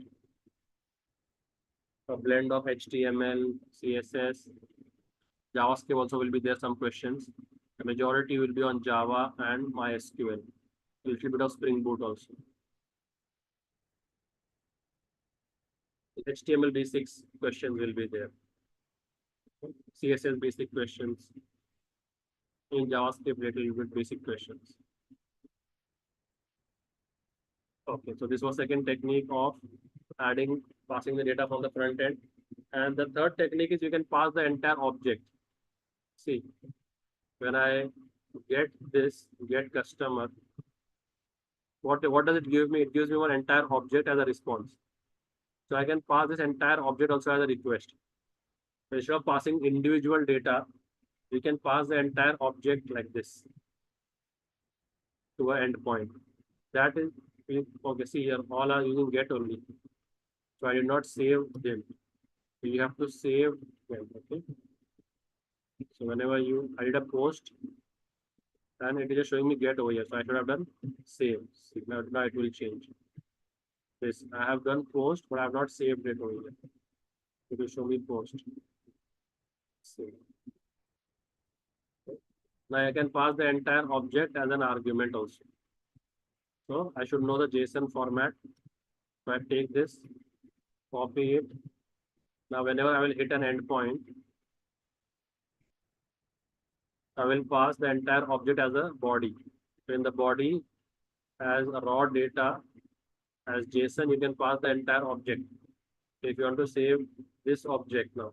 a blend of HTML, CSS, JavaScript also will be there. Some questions. The majority will be on Java and MySQL. A little bit of Spring Boot also. HTML basics questions will be there. CSS basic questions. In JavaScript, little bit basic questions. Okay, so this was second technique of passing the data from the front end. And the third technique is you can pass the entire object. See, when I get this, get customer, what does it give me? It gives me one entire object as a response. So I can pass this entire object also as a request. So instead of passing individual data, we can pass the entire object like this to an endpoint. That is, okay, see here, all are using get only. So I did not save them. So you have to save them, okay? So whenever I did a post, and it is just showing me get over here. So I should have done save. See, now it will change. This, I have done post, but I have not saved it over here. It will show me post. Save. Now I can pass the entire object as an argument also. So I should know the JSON format. So I take this, copy it. Now whenever I will hit an endpoint, I will pass the entire object as a body. So in the body, as a raw data, as JSON, you can pass the entire object. So if you want to save this object now,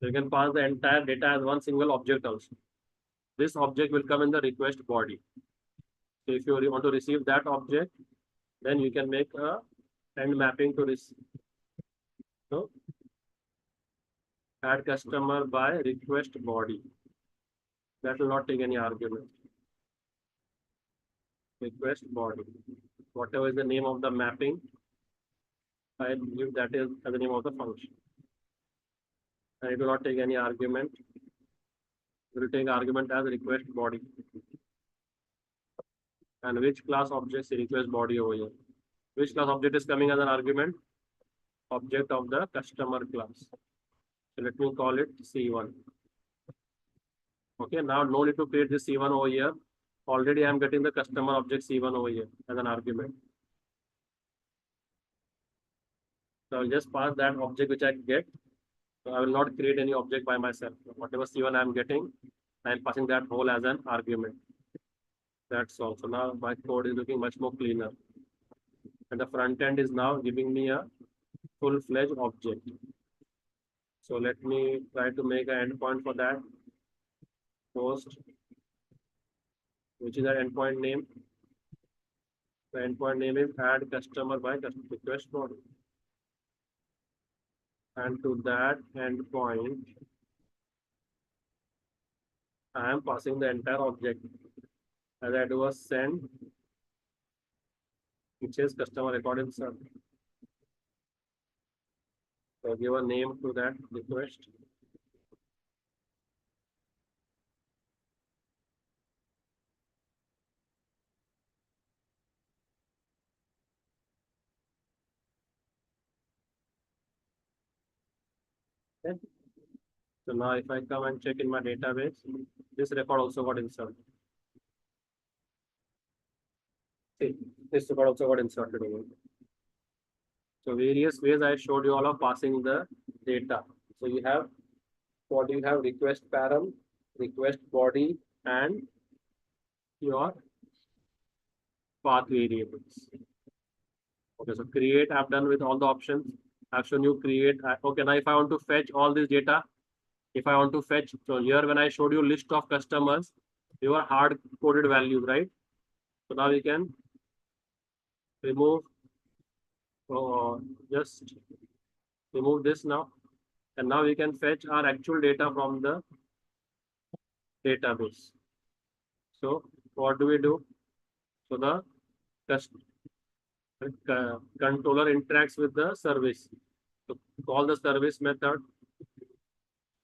so you can pass the entire data as one single object also. This object will come in the request body. So if you want to receive that object, then you can make a end mapping to this. So add customer by request body. That will not take any argument. Request body. Whatever is the name of the mapping, I give that is as the name of the function. and it will not take any argument. It will take argument as request body. And which class object is request body over here? Which class object is coming as an argument? Object of the customer class. So let me call it C1. Okay, now no need to create this C1 over here. Already I am getting the customer object C1 over here as an argument. So I'll just pass that object which I get. So I will not create any object by myself. Whatever C1 I am getting, I am passing that whole as an argument. That's all. So now my code is looking much more cleaner. And the front end is now giving me a full-fledged object. So let me try to make an endpoint for that. Post, which is our endpoint name. The endpoint name is add customer by request body. And to that endpoint, I am passing the entire object. As I do a send, which is customer record insert. So give a name to that request. Okay. So now if I come and check in my database, this record also got inserted. See, this record also got inserted over here. So various ways I showed you all of passing the data. So you have what you have request param, request body, and your path variables. Okay, so create I've done with all the options. I've shown you create. Okay, now if I want to fetch all this data, if I want to fetch, so here when I showed you list of customers, they were hard coded values, right? So now we can remove, just remove this now. And now we can fetch our actual data from the database. So what do we do? So the controller interacts with the service. So call the service method.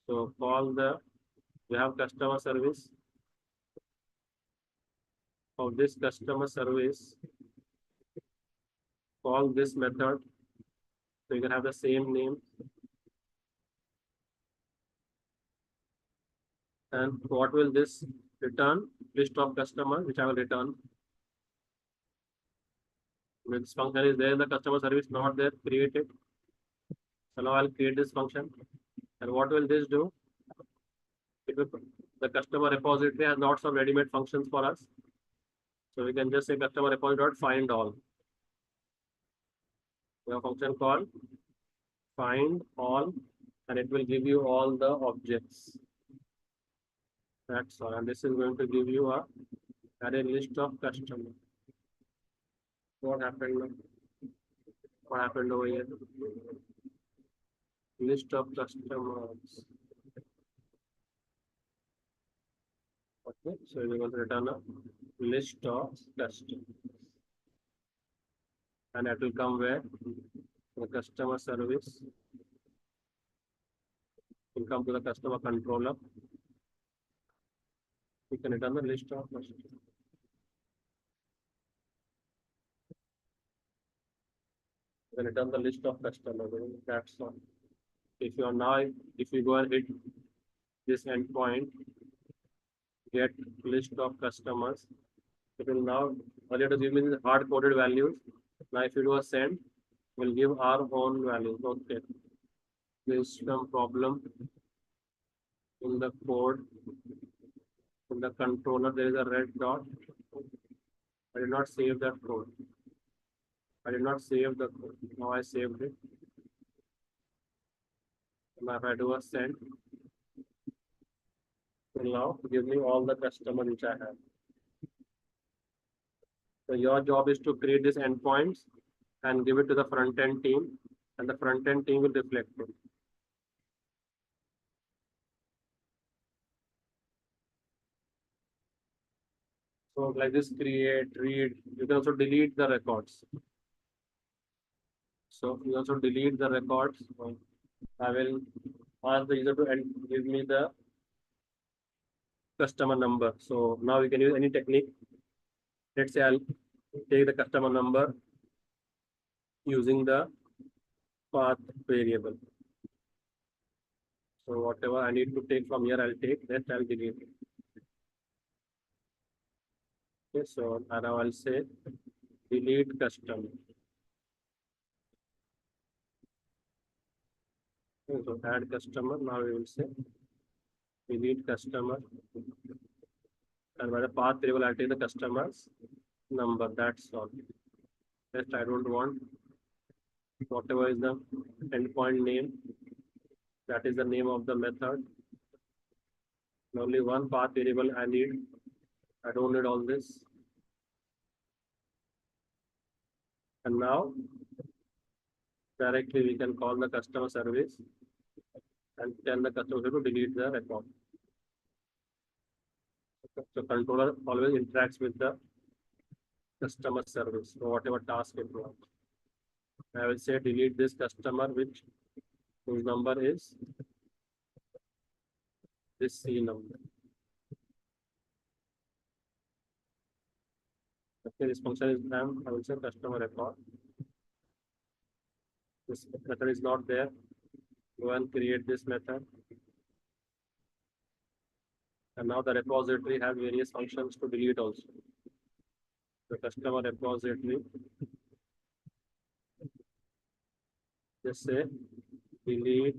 So call the, we have customer service. Of this customer service, call this method. So you can have the same name. And what will this return? List of customers, which I will return. When this function is there, the customer service not there, create it. So now I'll create this function. And what will this do? It will, the customer repository has lots of ready-made functions for us. So we can just say customer repository find all. We have a function called find all, and it will give you all the objects. That's all. And this is going to give you a array list of customers. What happened now? What happened over here? List of customers. Okay, so we're going to return a list of customers. And that will come where? The customer service. Will come to the customer controller. We can return the list of customers. We can return the list of customers. That's all. If you are now, if you go and hit this endpoint, get list of customers, it will now, earlier to give me the hard coded values. Now if you do a send, we'll give our own values. Okay. There's some problem in the code. In the controller, there is a red dot. I did not save that code. I did not save the code. Now I saved it. Now if I do a send, it will now give me all the customers which I have. So your job is to create these endpoints and give it to the front end team, and the front end team will reflect it. So like this, create, read. You can also delete the records. So you also delete the records. I will ask the user to give me the customer number. So now we can use any technique. Let's say I'll take the customer number using the path variable. So whatever I need to take from here, I'll take, rest I'll delete it. Okay, so now I'll say delete customer. Okay, so add customer, now we will say delete customer. And by the path variable, I'll take the customer's number, that's all. Rest I don't want. Whatever is the endpoint name, that is the name of the method. Only one path variable I need. I don't need all this. And now directly we can call the customer service and tell the customer to delete the record. So controller always interacts with the customer service, so whatever task it wants. I will say delete this customer whose number is this C number. Okay, this function is named, I will say customer record. This method is not there. Go and create this method. And now the repository has various functions to delete also. The customer repository, just say delete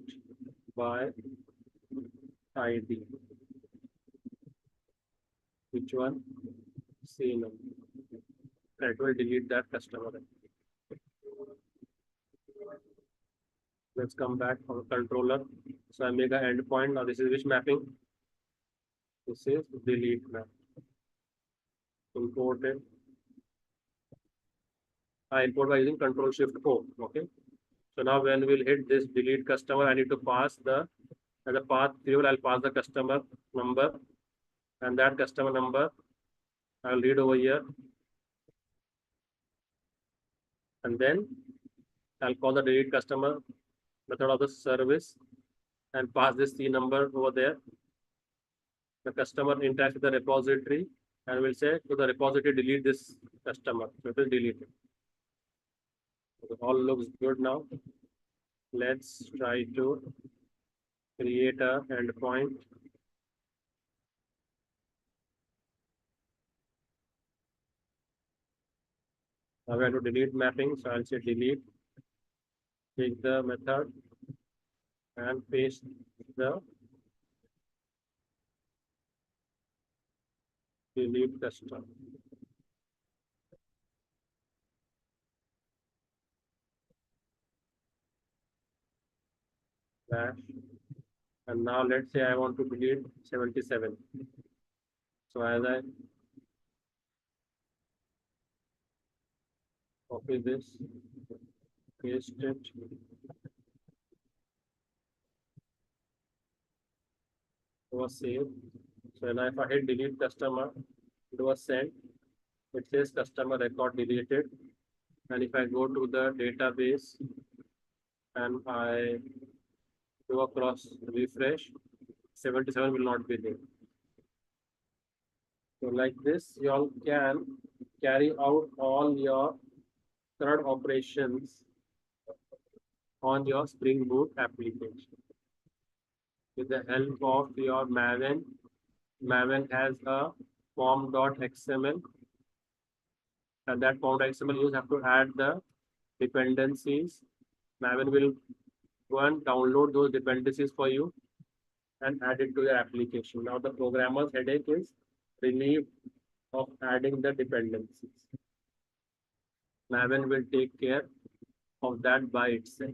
by ID. Which one? C number. That will delete that customer. Let's come back on controller. So I make an endpoint. Now this is which mapping? This is delete map. Imported. I import by using Control Shift O. Okay. So now when we'll hit this delete customer, I need to pass the path variable. I'll pass the customer number, and that customer number I'll read over here, and then I'll call the delete customer method of the service and pass this C number over there. The customer interacts with the repository and will say to the repository delete this customer. So it will delete it. So all looks good now. Let's try to create a endpoint. Now we have to delete mapping, so I'll say delete. Take the method and paste the delete customer. Dash. And now let's say I want to delete 77. So as I copy this, paste it, was saved. So now if I hit delete customer, it was sent. It says customer record deleted. And if I go to the database and I do a cross refresh, 77 will not be there. So like this, you all can carry out all your CRUD operations on your Spring Boot application. With the help of your Maven, Maven has a form.xml, and that form.xml you have to add the dependencies. Maven will go and download those dependencies for you and add it to your application. Now the programmer's headache is relieved of adding the dependencies. Maven will take care of that by itself.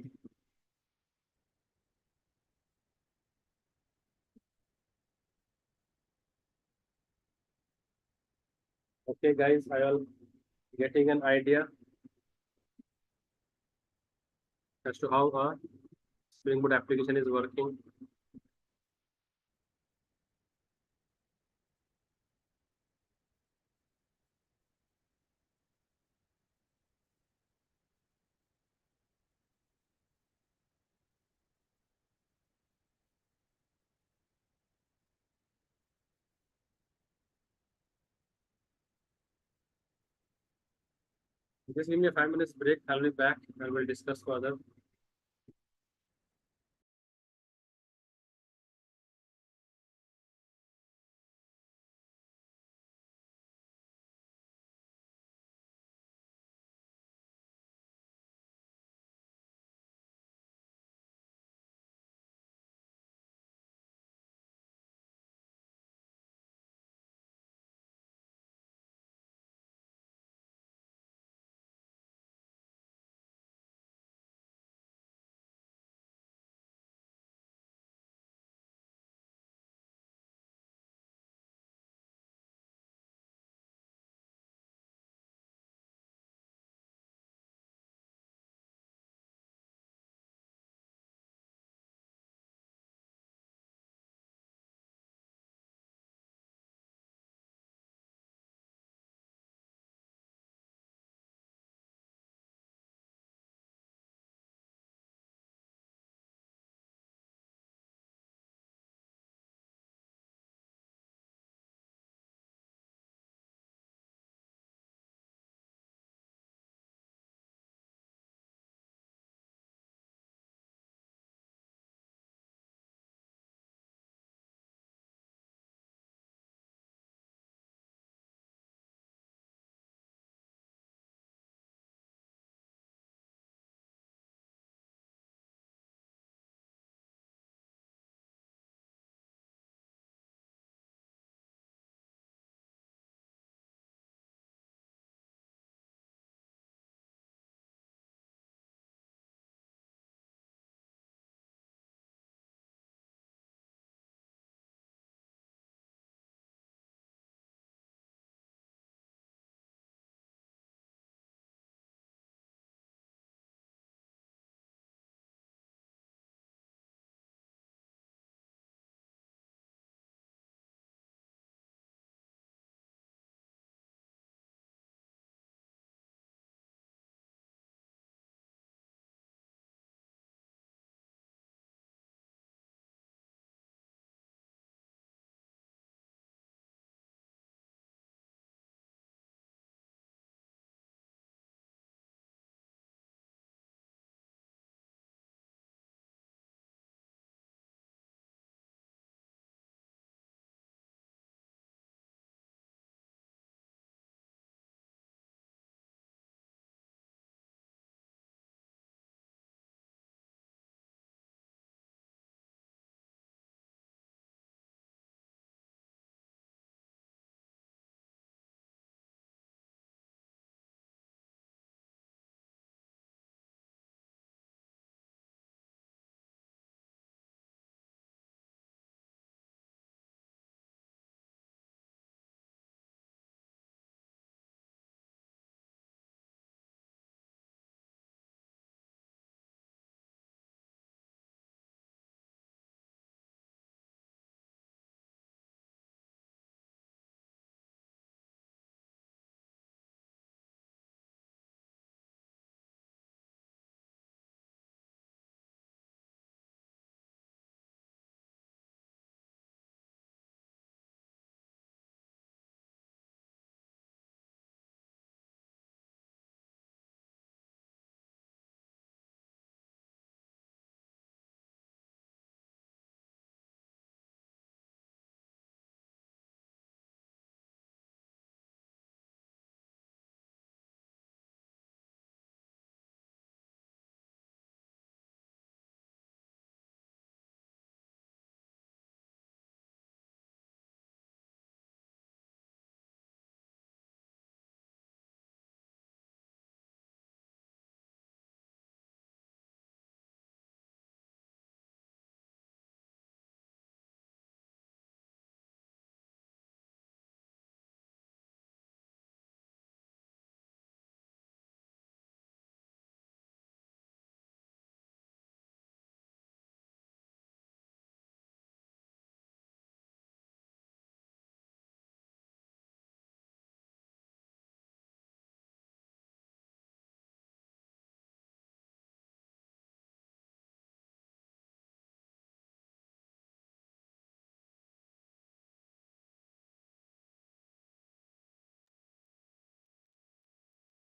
Okay, guys, I am getting an idea as to how a Spring Boot application is working. Just give me a 5 minutes break. I'll be back and we'll discuss further.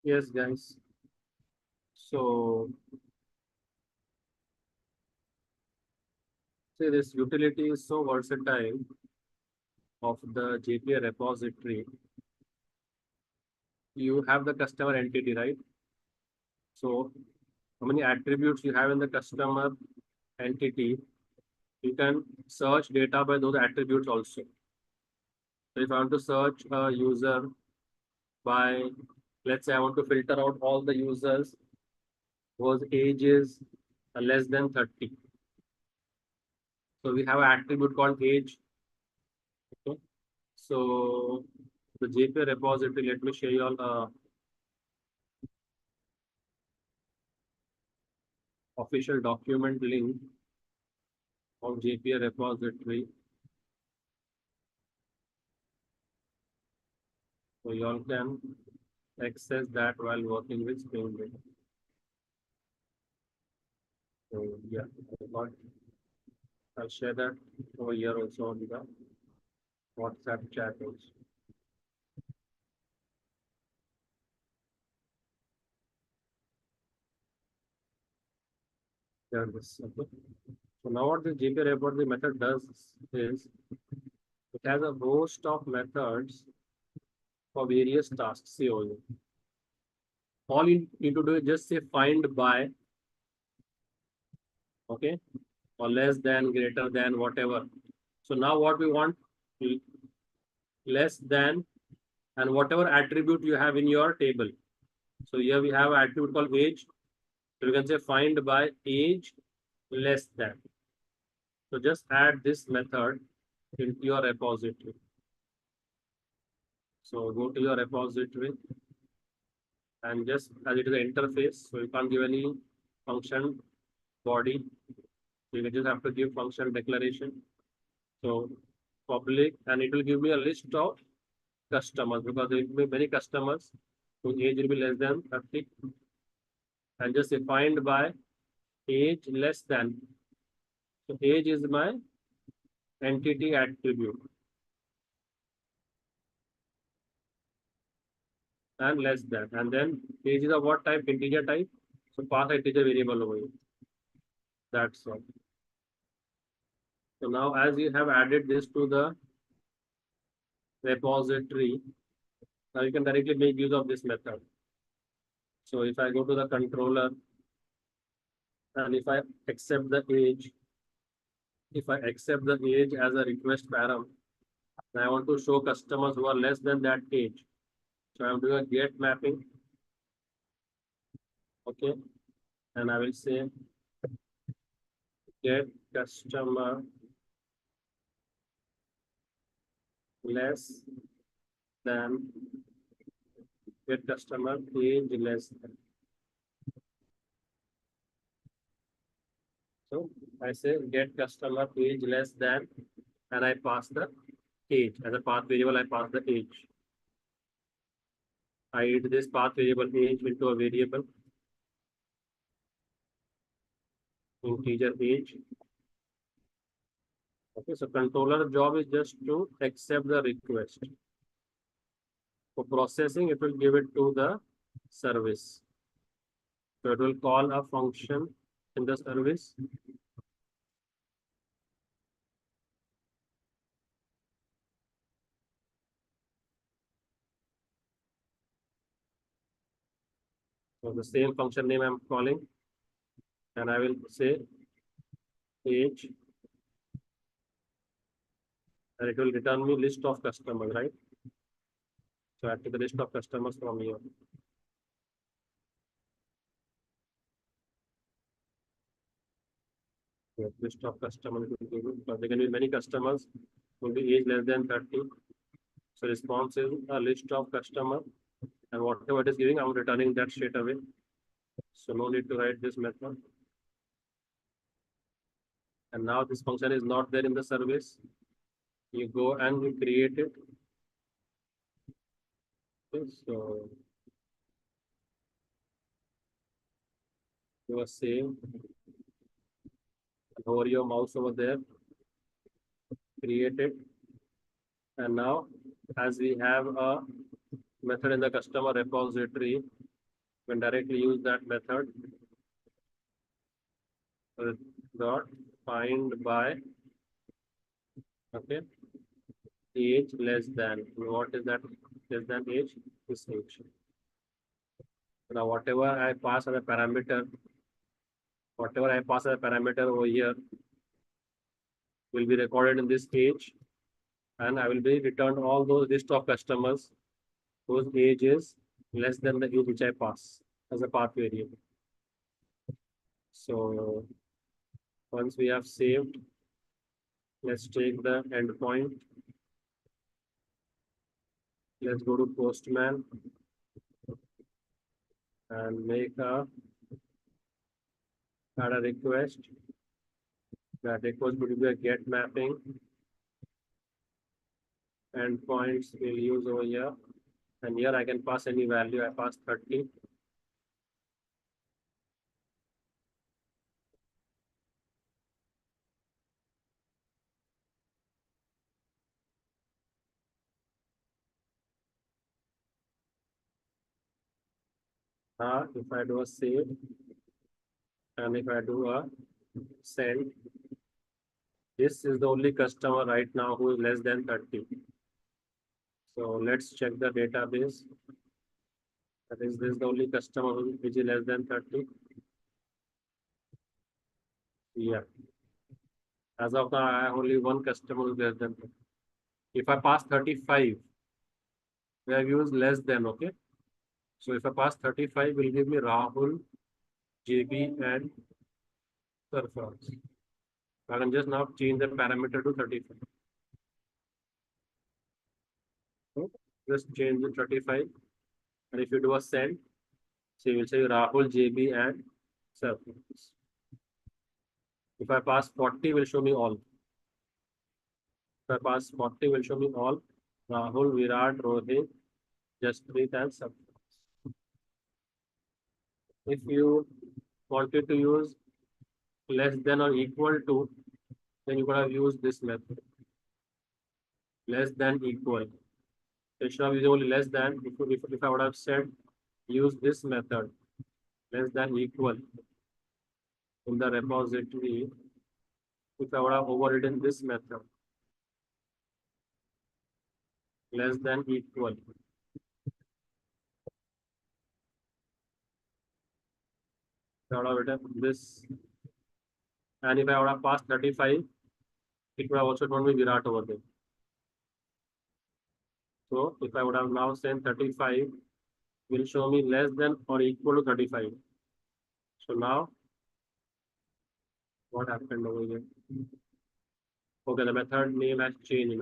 Yes, guys. So, see, this utility is so versatile of the JPA repository. You have the customer entity, right? So, how many attributes you have in the customer entity? You can search data by those attributes also. So, if I want to search a user by, let's say, I want to filter out all the users whose age is less than 30. So we have an attribute called age. Okay. So the JPA repository, let me show you all official document link of JPA repository. So you all can access that while working with Spring Boot. So yeah, I'll share that over here also on the WhatsApp chat also. There this. Okay. So now what the JPA repository method does is it has a host of methods for various tasks. See all. All you need to do is just say find by, okay, or less than, greater than, whatever. So now what we want, less than, and whatever attribute you have in your table. So here we have an attribute called age. So you can say find by age less than. So just add this method into your repository. So go to your repository and just as it is an interface, so you can't give any function body. So you just have to give function declaration. So public, and it will give me a list of customers because there will be many customers whose age will be less than 30. And just say find by age less than. So age is my entity attribute. And less than. And then age is of what type? Integer type. So pass integer variable over here. That's all. So now as you have added this to the repository, now you can directly make use of this method. So if I go to the controller and if I accept the age, if I accept the age as a request param, then I want to show customers who are less than that age. So I'm doing a get mapping. Okay. And I will say get customer less than, get customer age less than. So I say get customer age less than, and I pass the age. As a path variable, I pass the age. I add this path variable age into a variable, integer age. Okay, so controller job is just to accept the request. For processing, it will give it to the service. So it will call a function in the service. So the same function name I'm calling, and I will say age, and it will return me list of customers, right? So add to the list of customers from here. Yeah, list of customers will give it, but there can be many customers will be age less than 30. So response is a list of customer, and whatever it is giving, I'm returning that straight away. So no need to write this method. And now this function is not there in the service. You go and you create it. Okay, so you are save. Hover your mouse over there. Create it. And now, as we have a method in the customer repository, You can directly use that method. Dot find by, okay, age less than. What is that less than age? This age. Now whatever I pass as a parameter, over here will be recorded in this age, and I will be returned all those list of customers whose age is less than the age which I pass as a path variable. So once we have saved, let's take the endpoint. Let's go to Postman and add a request. That request would be a get mapping. Endpoints we'll use over here. And here I can pass any value. I pass 30. If I do a save and if I do a send, this is the only customer right now who is less than 30. So let's check the database. That is this the only customer which is less than 30? Yeah. As of now, I have only one customer who is less than 30. If I pass 35, we have used less than, okay? So if I pass 35, will give me Rahul, JB, and Surfers. I can just now change the parameter to 35. So just change the 35. And if you do a send, so you will say Rahul, JB, and Surfers. If I pass 40, will show me all. If I pass 40, will show me all. Rahul, Virat, Rohit, Jasprit, and Surfers. If you wanted to use less than or equal to, then you could have used this method. Less than equal. Instead of using only less than, if I would have said use this method, less than equal, in the repository, if I would have overridden this method, less than equal. I would have written this, and if I would have passed 35, it would have also told me Virat over there. So if I would have now sent 35, will show me less than or equal to 35. So now, what happened over here? Okay, the method name has changed,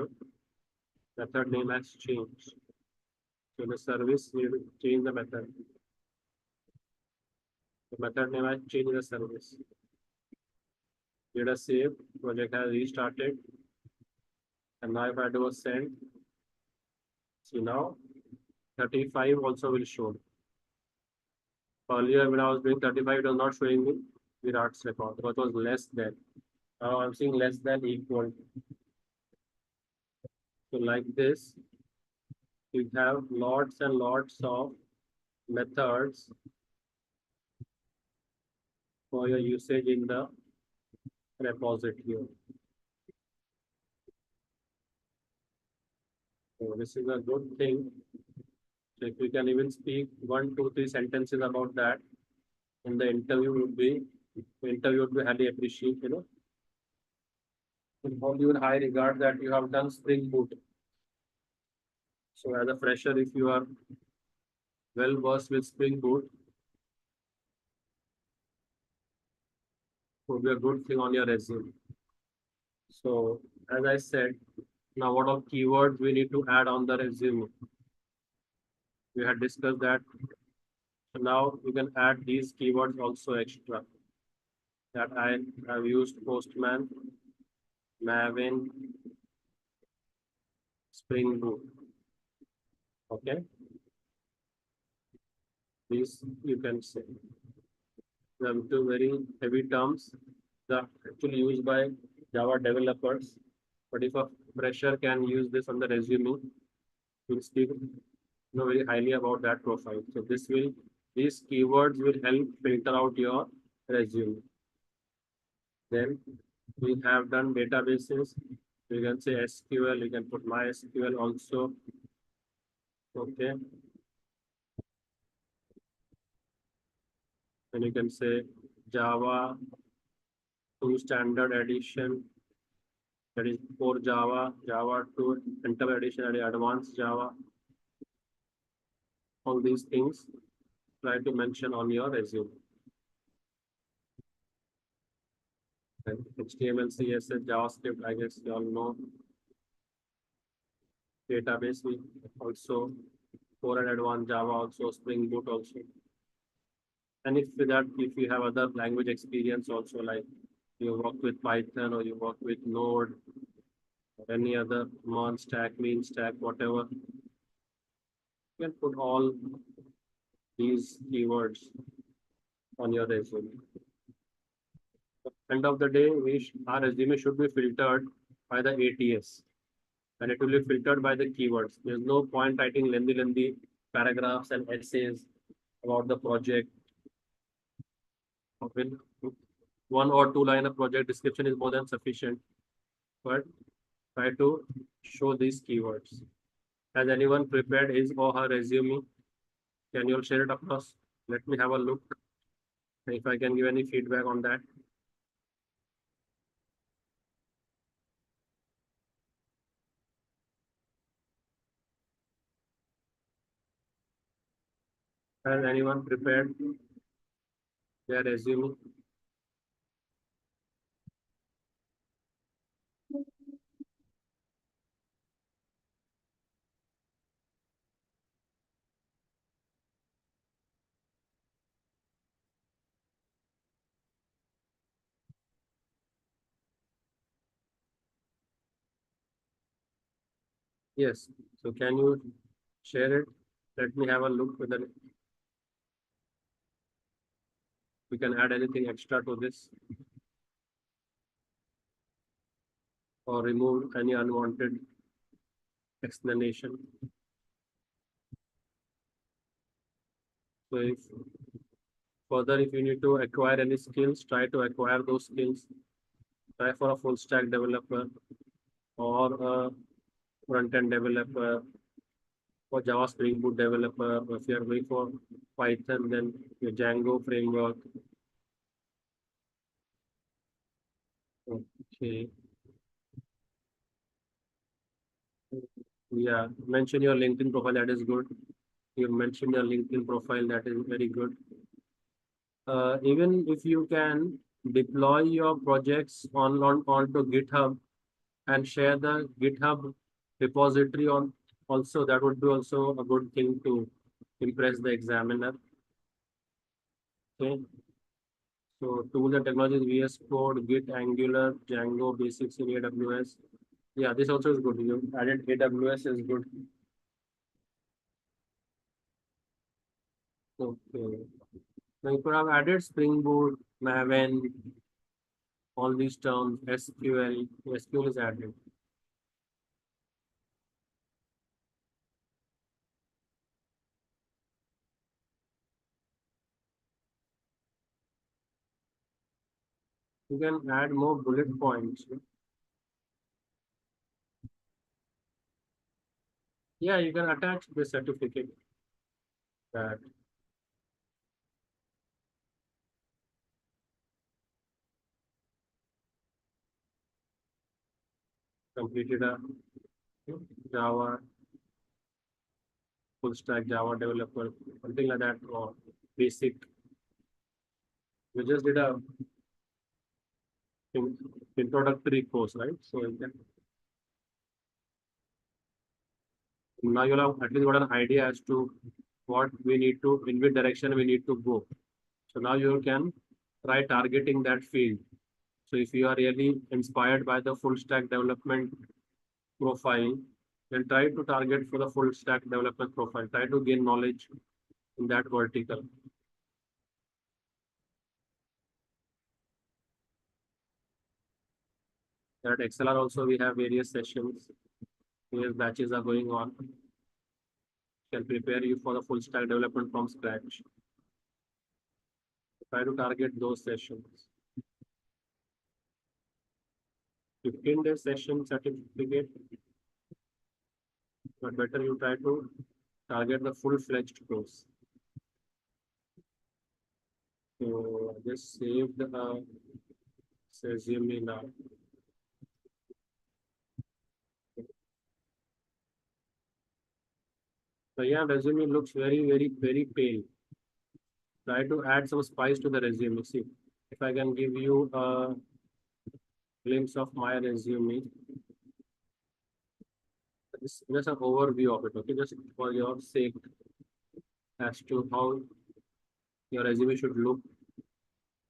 Method name has changed. So the service will change the method. The method name has changed the service. Let us save, project has restarted. And now if I do a send, see now 35 also will show. Earlier when I was doing 35, it was not showing me Virat's record, because it was less than. Now I'm seeing less than equal. So like this, you have lots and lots of methods for your usage in the repository. So this is a good thing. So if we can even speak 1, 2, 3 sentences about that, in the interview would be highly appreciated, In all your high regard that you have done Spring Boot. So as a fresher, if you are well versed with Spring Boot, would be a good thing on your resume. So as I said, now what all keywords we need to add on the resume? We had discussed that. So now you can add these keywords also extra. That I have used Postman, Maven, Spring Boot. Okay. These you can say. The two very heavy terms that actually used by Java developers. But if a fresher can use this on the resume, you'll speak very highly about that profile. So this will These keywords will help filter out your resume. Then we have done databases. You can say SQL, you can put MySQL also. Okay. Then you can say Java 2 standard edition, that is core Java, Java 2 Intermediate edition, and advanced Java. All these things try to mention on your resume. And HTML, CSS, JavaScript, I guess you all know. Database, we also core and advanced Java, also Spring Boot also. And if you have other language experience also, like you work with Python or you work with Node or any other mon stack, mean stack, whatever, you can put all these keywords on your resume. End of the day, our resume should be filtered by the ATS, and it will be filtered by the keywords. There's no point writing lengthy paragraphs and essays about the project. When 1 or 2 line of project description is more than sufficient, but try to show these keywords. Has anyone prepared his or her resume? Can you all share it across? Let me have a look if I can give any feedback on that. Has anyone prepared their resume? Yes. So can you share it? Let me have a look whether we can add anything extra to this or remove any unwanted explanation. So if you need to acquire any skills, try to acquire those skills. Try for a full stack developer or a front-end developer or Java Spring Boot developer. If you are going for Python, then your Django framework. Okay. Yeah, mention your LinkedIn profile, that is good. You mentioned your LinkedIn profile, that is very good. Even if you can deploy your projects onto GitHub and share the GitHub repository on also, that would be also a good thing to impress the examiner. Okay. So tools and technologies, VS Code, Git, Angular, Django, basics in AWS. Yeah, this also is good. You added AWS is good. Okay. Now you could have added Spring Boot, Maven, all these terms, SQL. SQL is added. You can add more bullet points. Yeah, you can attach the certificate that completed a Java full stack Java developer, something like that, or basic. We just did a introductory course, right? So you can, now you'll have at least got an idea as to what we need to, in which direction we need to go. So now you can try targeting that field. So if you are really inspired by the full stack development profile, then try to target for the full stack development profile. Try to gain knowledge in that vertical. At ExcelR also we have various sessions, various batches are going on. Can prepare you for the full stack development from scratch. Try to target those sessions. 15-day session certificate, but better you try to target the full-fledged course. So I just saved the resume now. So yeah, resume looks very pale. Try to add some spice to the resume. See, if I can give you a glimpse of my resume. This is just an overview of it, okay? Just for your sake, as to how your resume should look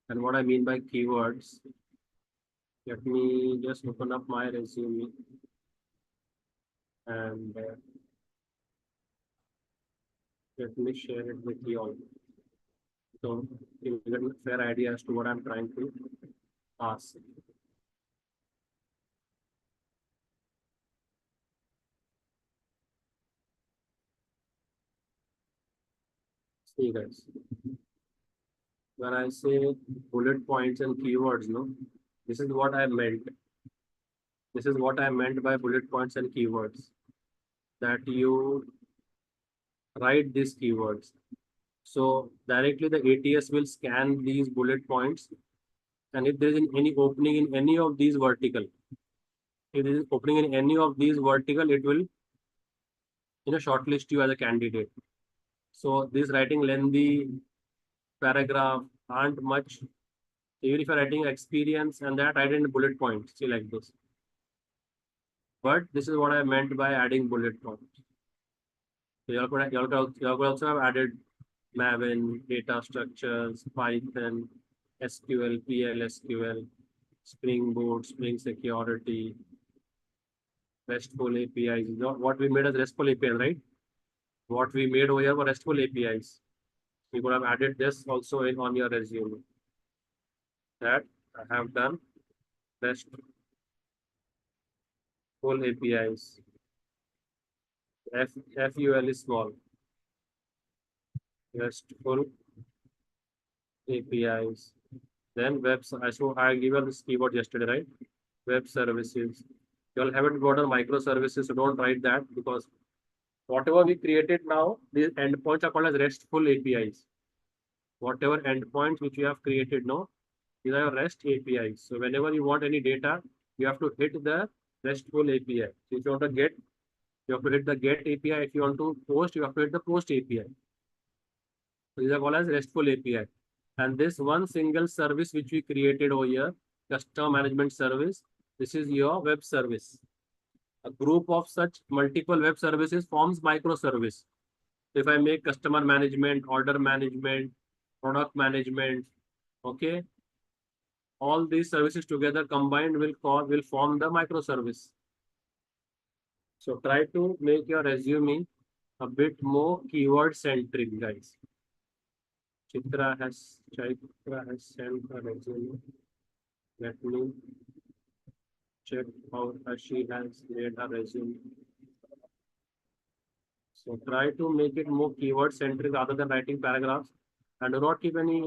and what I mean by keywords. Let me just open up my resume and let me share it with you all. So you get a fair idea as to what I'm trying to ask. See guys, when I say bullet points and keywords, no, this is what I meant. This is what I meant by bullet points and keywords. That you write these keywords. So directly the ATS will scan these bullet points, and if there is any opening in any of these vertical, if there is opening in any of these vertical, it will shortlist you as a candidate. So this writing lengthy paragraph aren't much. Even if you're writing experience and that, write in bullet points, see like this. But this is what I meant by adding bullet points. So you could also have added Maven, data structures, Python, SQL, PL/SQL, Spring Boot, Spring Security, RESTful APIs. What we made as RESTful API, right? What we made over here were RESTful APIs. We could have added this also on your resume. That I have done RESTful APIs. FUL is small. RESTful APIs. Then web. So I gave you this keyword yesterday, right? Web services. You all haven't got on microservices, so don't write that, because whatever we created now, these endpoints are called as RESTful APIs. Whatever endpoints which you have created now, these are your REST APIs. So whenever you want any data, you have to hit the RESTful API. So if you want to get, you have to hit the get API. If you want to post, you have to hit the post API. So these are called as RESTful API. And this one single service which we created over here, customer management service, this is your web service. A group of such multiple web services forms microservice. If I make customer management, order management, product management, okay, all these services together combined will form the microservice. So try to make your resume a bit more keyword centric, guys. Chitra has sent a resume. Let me check how she has made a resume. So try to make it more keyword centric rather than writing paragraphs, and do not keep any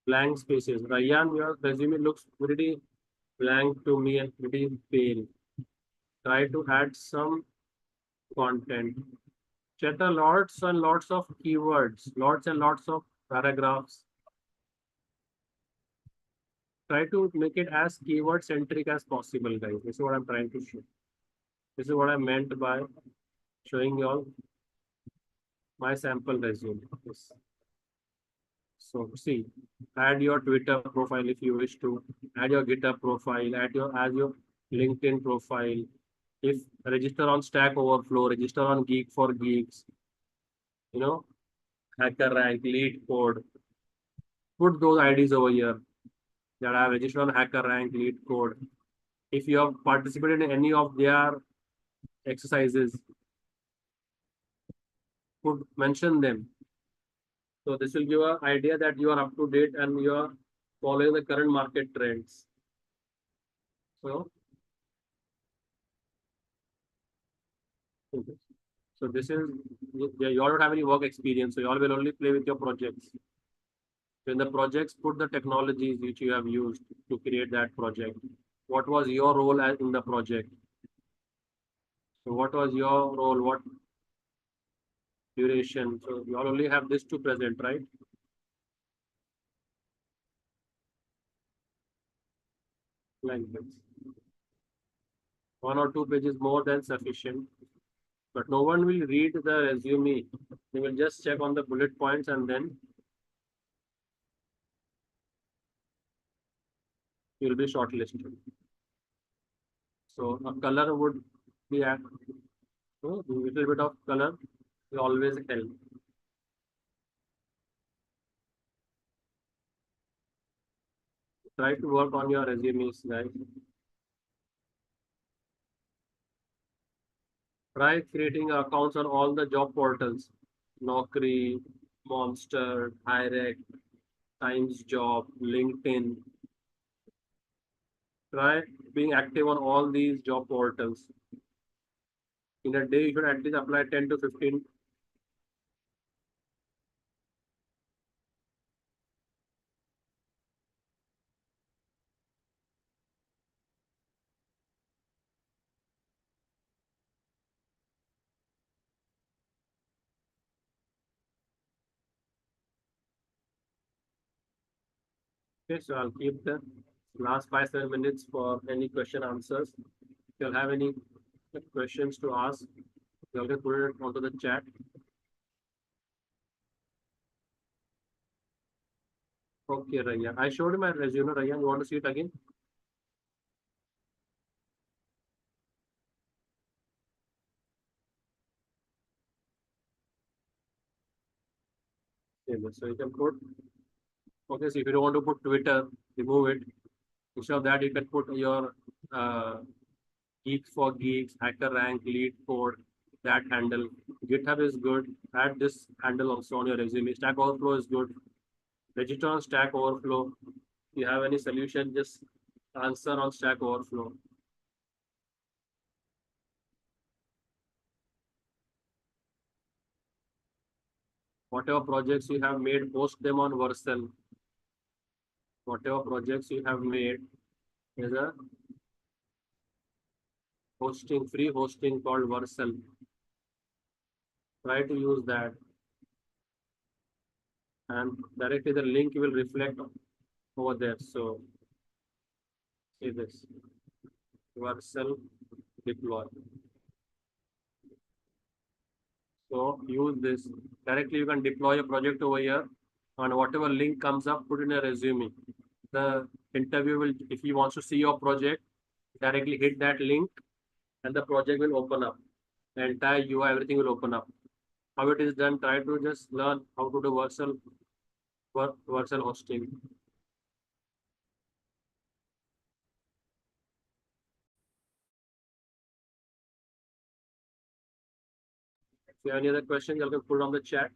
blank spaces. Ryan, your resume looks pretty blank to me and pretty pale. Try to add some content. Cheta, lots and lots of keywords, lots and lots of paragraphs. Try to make it as keyword centric as possible, guys. This is what I'm trying to show. This is what I meant by showing you all my sample resume. Yes. So see, add your Twitter profile if you wish to, add your GitHub profile, add your LinkedIn profile. If register on Stack Overflow, register on Geek for Geeks, Hacker Rank, Lead Code. Put those IDs over here that I have registered on Hacker Rank, Lead Code. If you have participated in any of their exercises, could mention them. So this will give an idea that you are up to date and you are following the current market trends. So this is, you all don't have any work experience, so you all will only play with your projects. In the projects, put the technologies which you have used to create that project. What was your role in the project? So what was your role? What duration? So you all only have this to present, right? Like this. 1 or 2 pages more than sufficient. But no one will read the resume. They will just check on the bullet points and then you will be shortlisted. So a color would be a little bit of color will always help. Try to work on your resumes, guys. Try creating accounts on all the job portals. Naukri, Monster, Hirect, Times Job, LinkedIn. Try being active on all these job portals. In a day, you should at least apply 10 to 15. Okay, so I'll keep the last 5-7 minutes for any question answers. If you have any questions to ask, you can put it onto the chat. Okay, Raya. I showed you my resume, Raya. You want to see it again? Okay, so you can put. Okay, so if you don't want to put Twitter, remove it. Instead of that, you can put your Geeks for Geeks, Hacker Rank, Lead Code, that handle. GitHub is good. Add this handle also on your resume. Stack Overflow is good. Register on Stack Overflow. If you have any solution, just answer on Stack Overflow. Whatever projects you have made, post them on Vercel. Whatever projects you have made, there's a free hosting called Vercel. Try to use that. And directly the link will reflect over there. So see this. Vercel deploy. So use this. Directly you can deploy a project over here, and whatever link comes up, put in a resume. The interview will, if he wants to see your project, directly hit that link and the project will open up. The entire UI, everything will open up. How it is done, try to just learn how to do Vercel hosting. If you have any other questions, you can put it on the chat.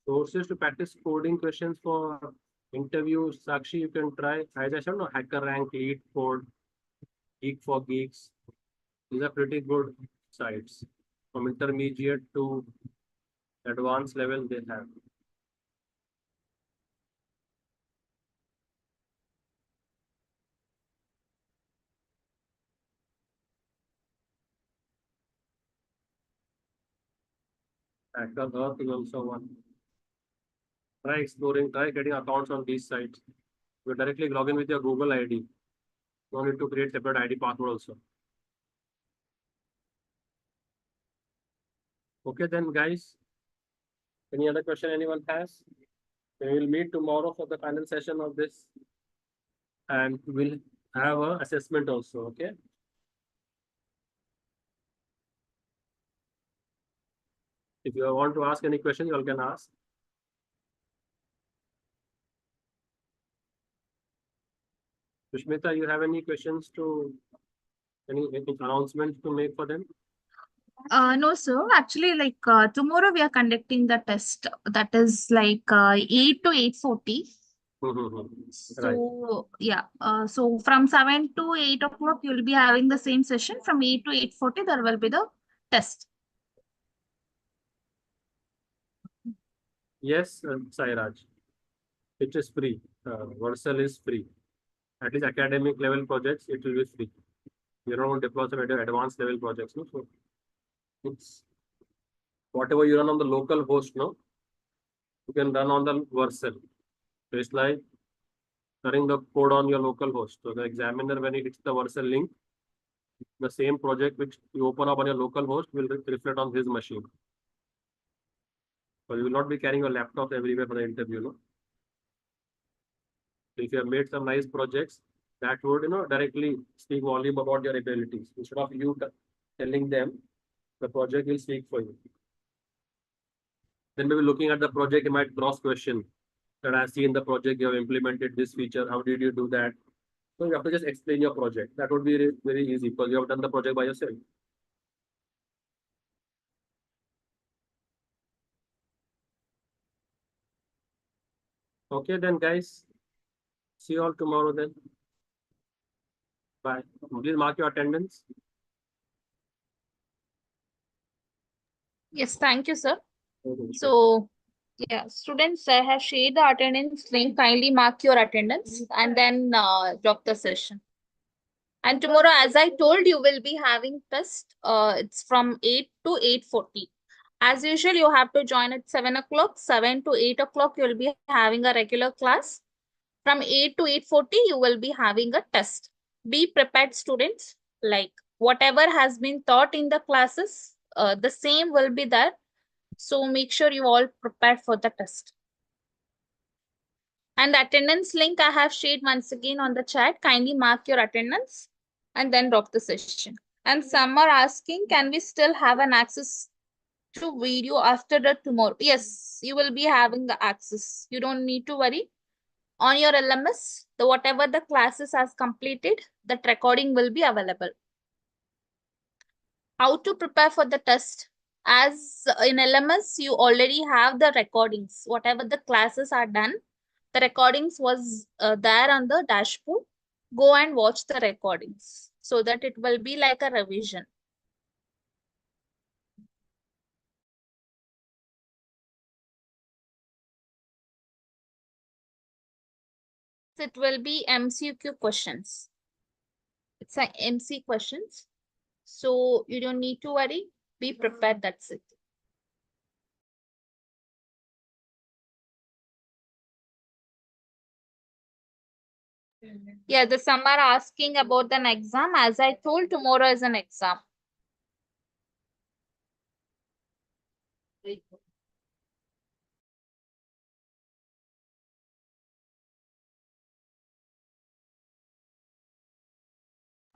Sources to practice coding questions for interview. Sakshi, you can try. As I said, no, HackerRank, Lead Code, Geek for Geeks. These are pretty good sites. From intermediate to advanced level, they have. Hacker Earth is also one. Try exploring, try getting accounts on these sites. You directly log in with your Google ID. No need to create separate ID password also. Okay then guys. Any other question anyone has? We will meet tomorrow for the final session of this. And we'll have a assessment also, okay? If you want to ask any question, you all can ask. Sushmita, you have any questions to, any announcements to make for them? No, sir. Actually, tomorrow we are conducting the test. That is 8 to 8:40. Right. So yeah. So from 7 to 8 o'clock, you'll be having the same session. From 8 to 8:40, there will be the test. Yes, Sairaj. It is free. Versal is free. At least academic level projects, it will be free. You don't deploy some advanced level projects, no? So it's whatever you run on the local host, no? You can run on the Versal. So it's like running the code on your local host. So the examiner, when he hits the Versal link, the same project which you open up on your local host will reflect on his machine. So you will not be carrying your laptop everywhere for the interview, no? So if you have made some nice projects, that would, directly speak volume about your abilities. Instead of you telling them, the project will speak for you. Then maybe looking at the project, you might cross question that I see in the project you have implemented this feature. How did you do that? So you have to just explain your project. That would be very easy because you have done the project by yourself. Okay, then guys, see you all tomorrow then. Bye. Please mark your attendance. Yes, thank you, sir. So yeah, students, I have shared the attendance link. Kindly mark your attendance and then drop the session. And tomorrow, as I told you, will be having test. It's from 8 to 8:40. As usual, you have to join at 7 o'clock. 7 to 8 o'clock, you will be having a regular class. From 8 to 8:40, you will be having a test. Be prepared, students. Like whatever has been taught in the classes, the same will be there. So make sure you all prepare for the test. And the attendance link I have shared once again on the chat. Kindly mark your attendance and then drop the session. And some are asking, can we still have an access to video after the tomorrow? Yes, you will be having the access. You don't need to worry. On your LMS, whatever the classes has completed, that recording will be available. How to prepare for the test? As in LMS, you already have the recordings. Whatever the classes are done, the recordings was there on the dashboard. Go and watch the recordings so that it will be like a revision. It will be MCQ questions. It's a MC questions. So you don't need to worry. Be prepared. That's it. Yeah, some are asking about an exam. As I told, tomorrow is an exam.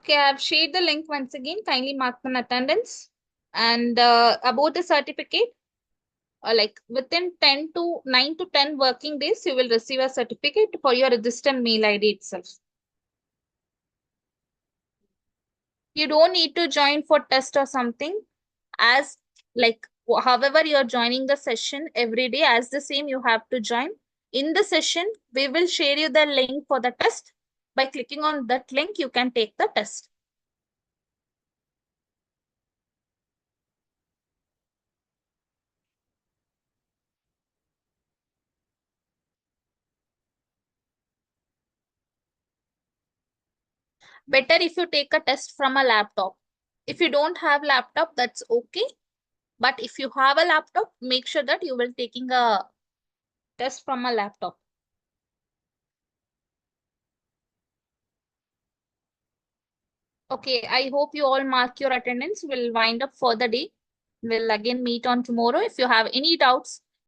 Okay, I have shared the link once again. Kindly mark an attendance. And about the certificate, like within 9 to 10 working days, you will receive a certificate for your registered mail ID itself. You don't need to join for test or something. As like However, you are joining the session every day as the same, you have to join. In the session, we will share you the link for the test. By clicking on that link, you can take the test. Better if you take a test from a laptop. If you don't have laptop, that's okay. But if you have a laptop, make sure that you will taking a test from a laptop. Okay, I hope you all mark your attendance. We'll wind up for the day. We'll again meet on tomorrow. If you have any doubts,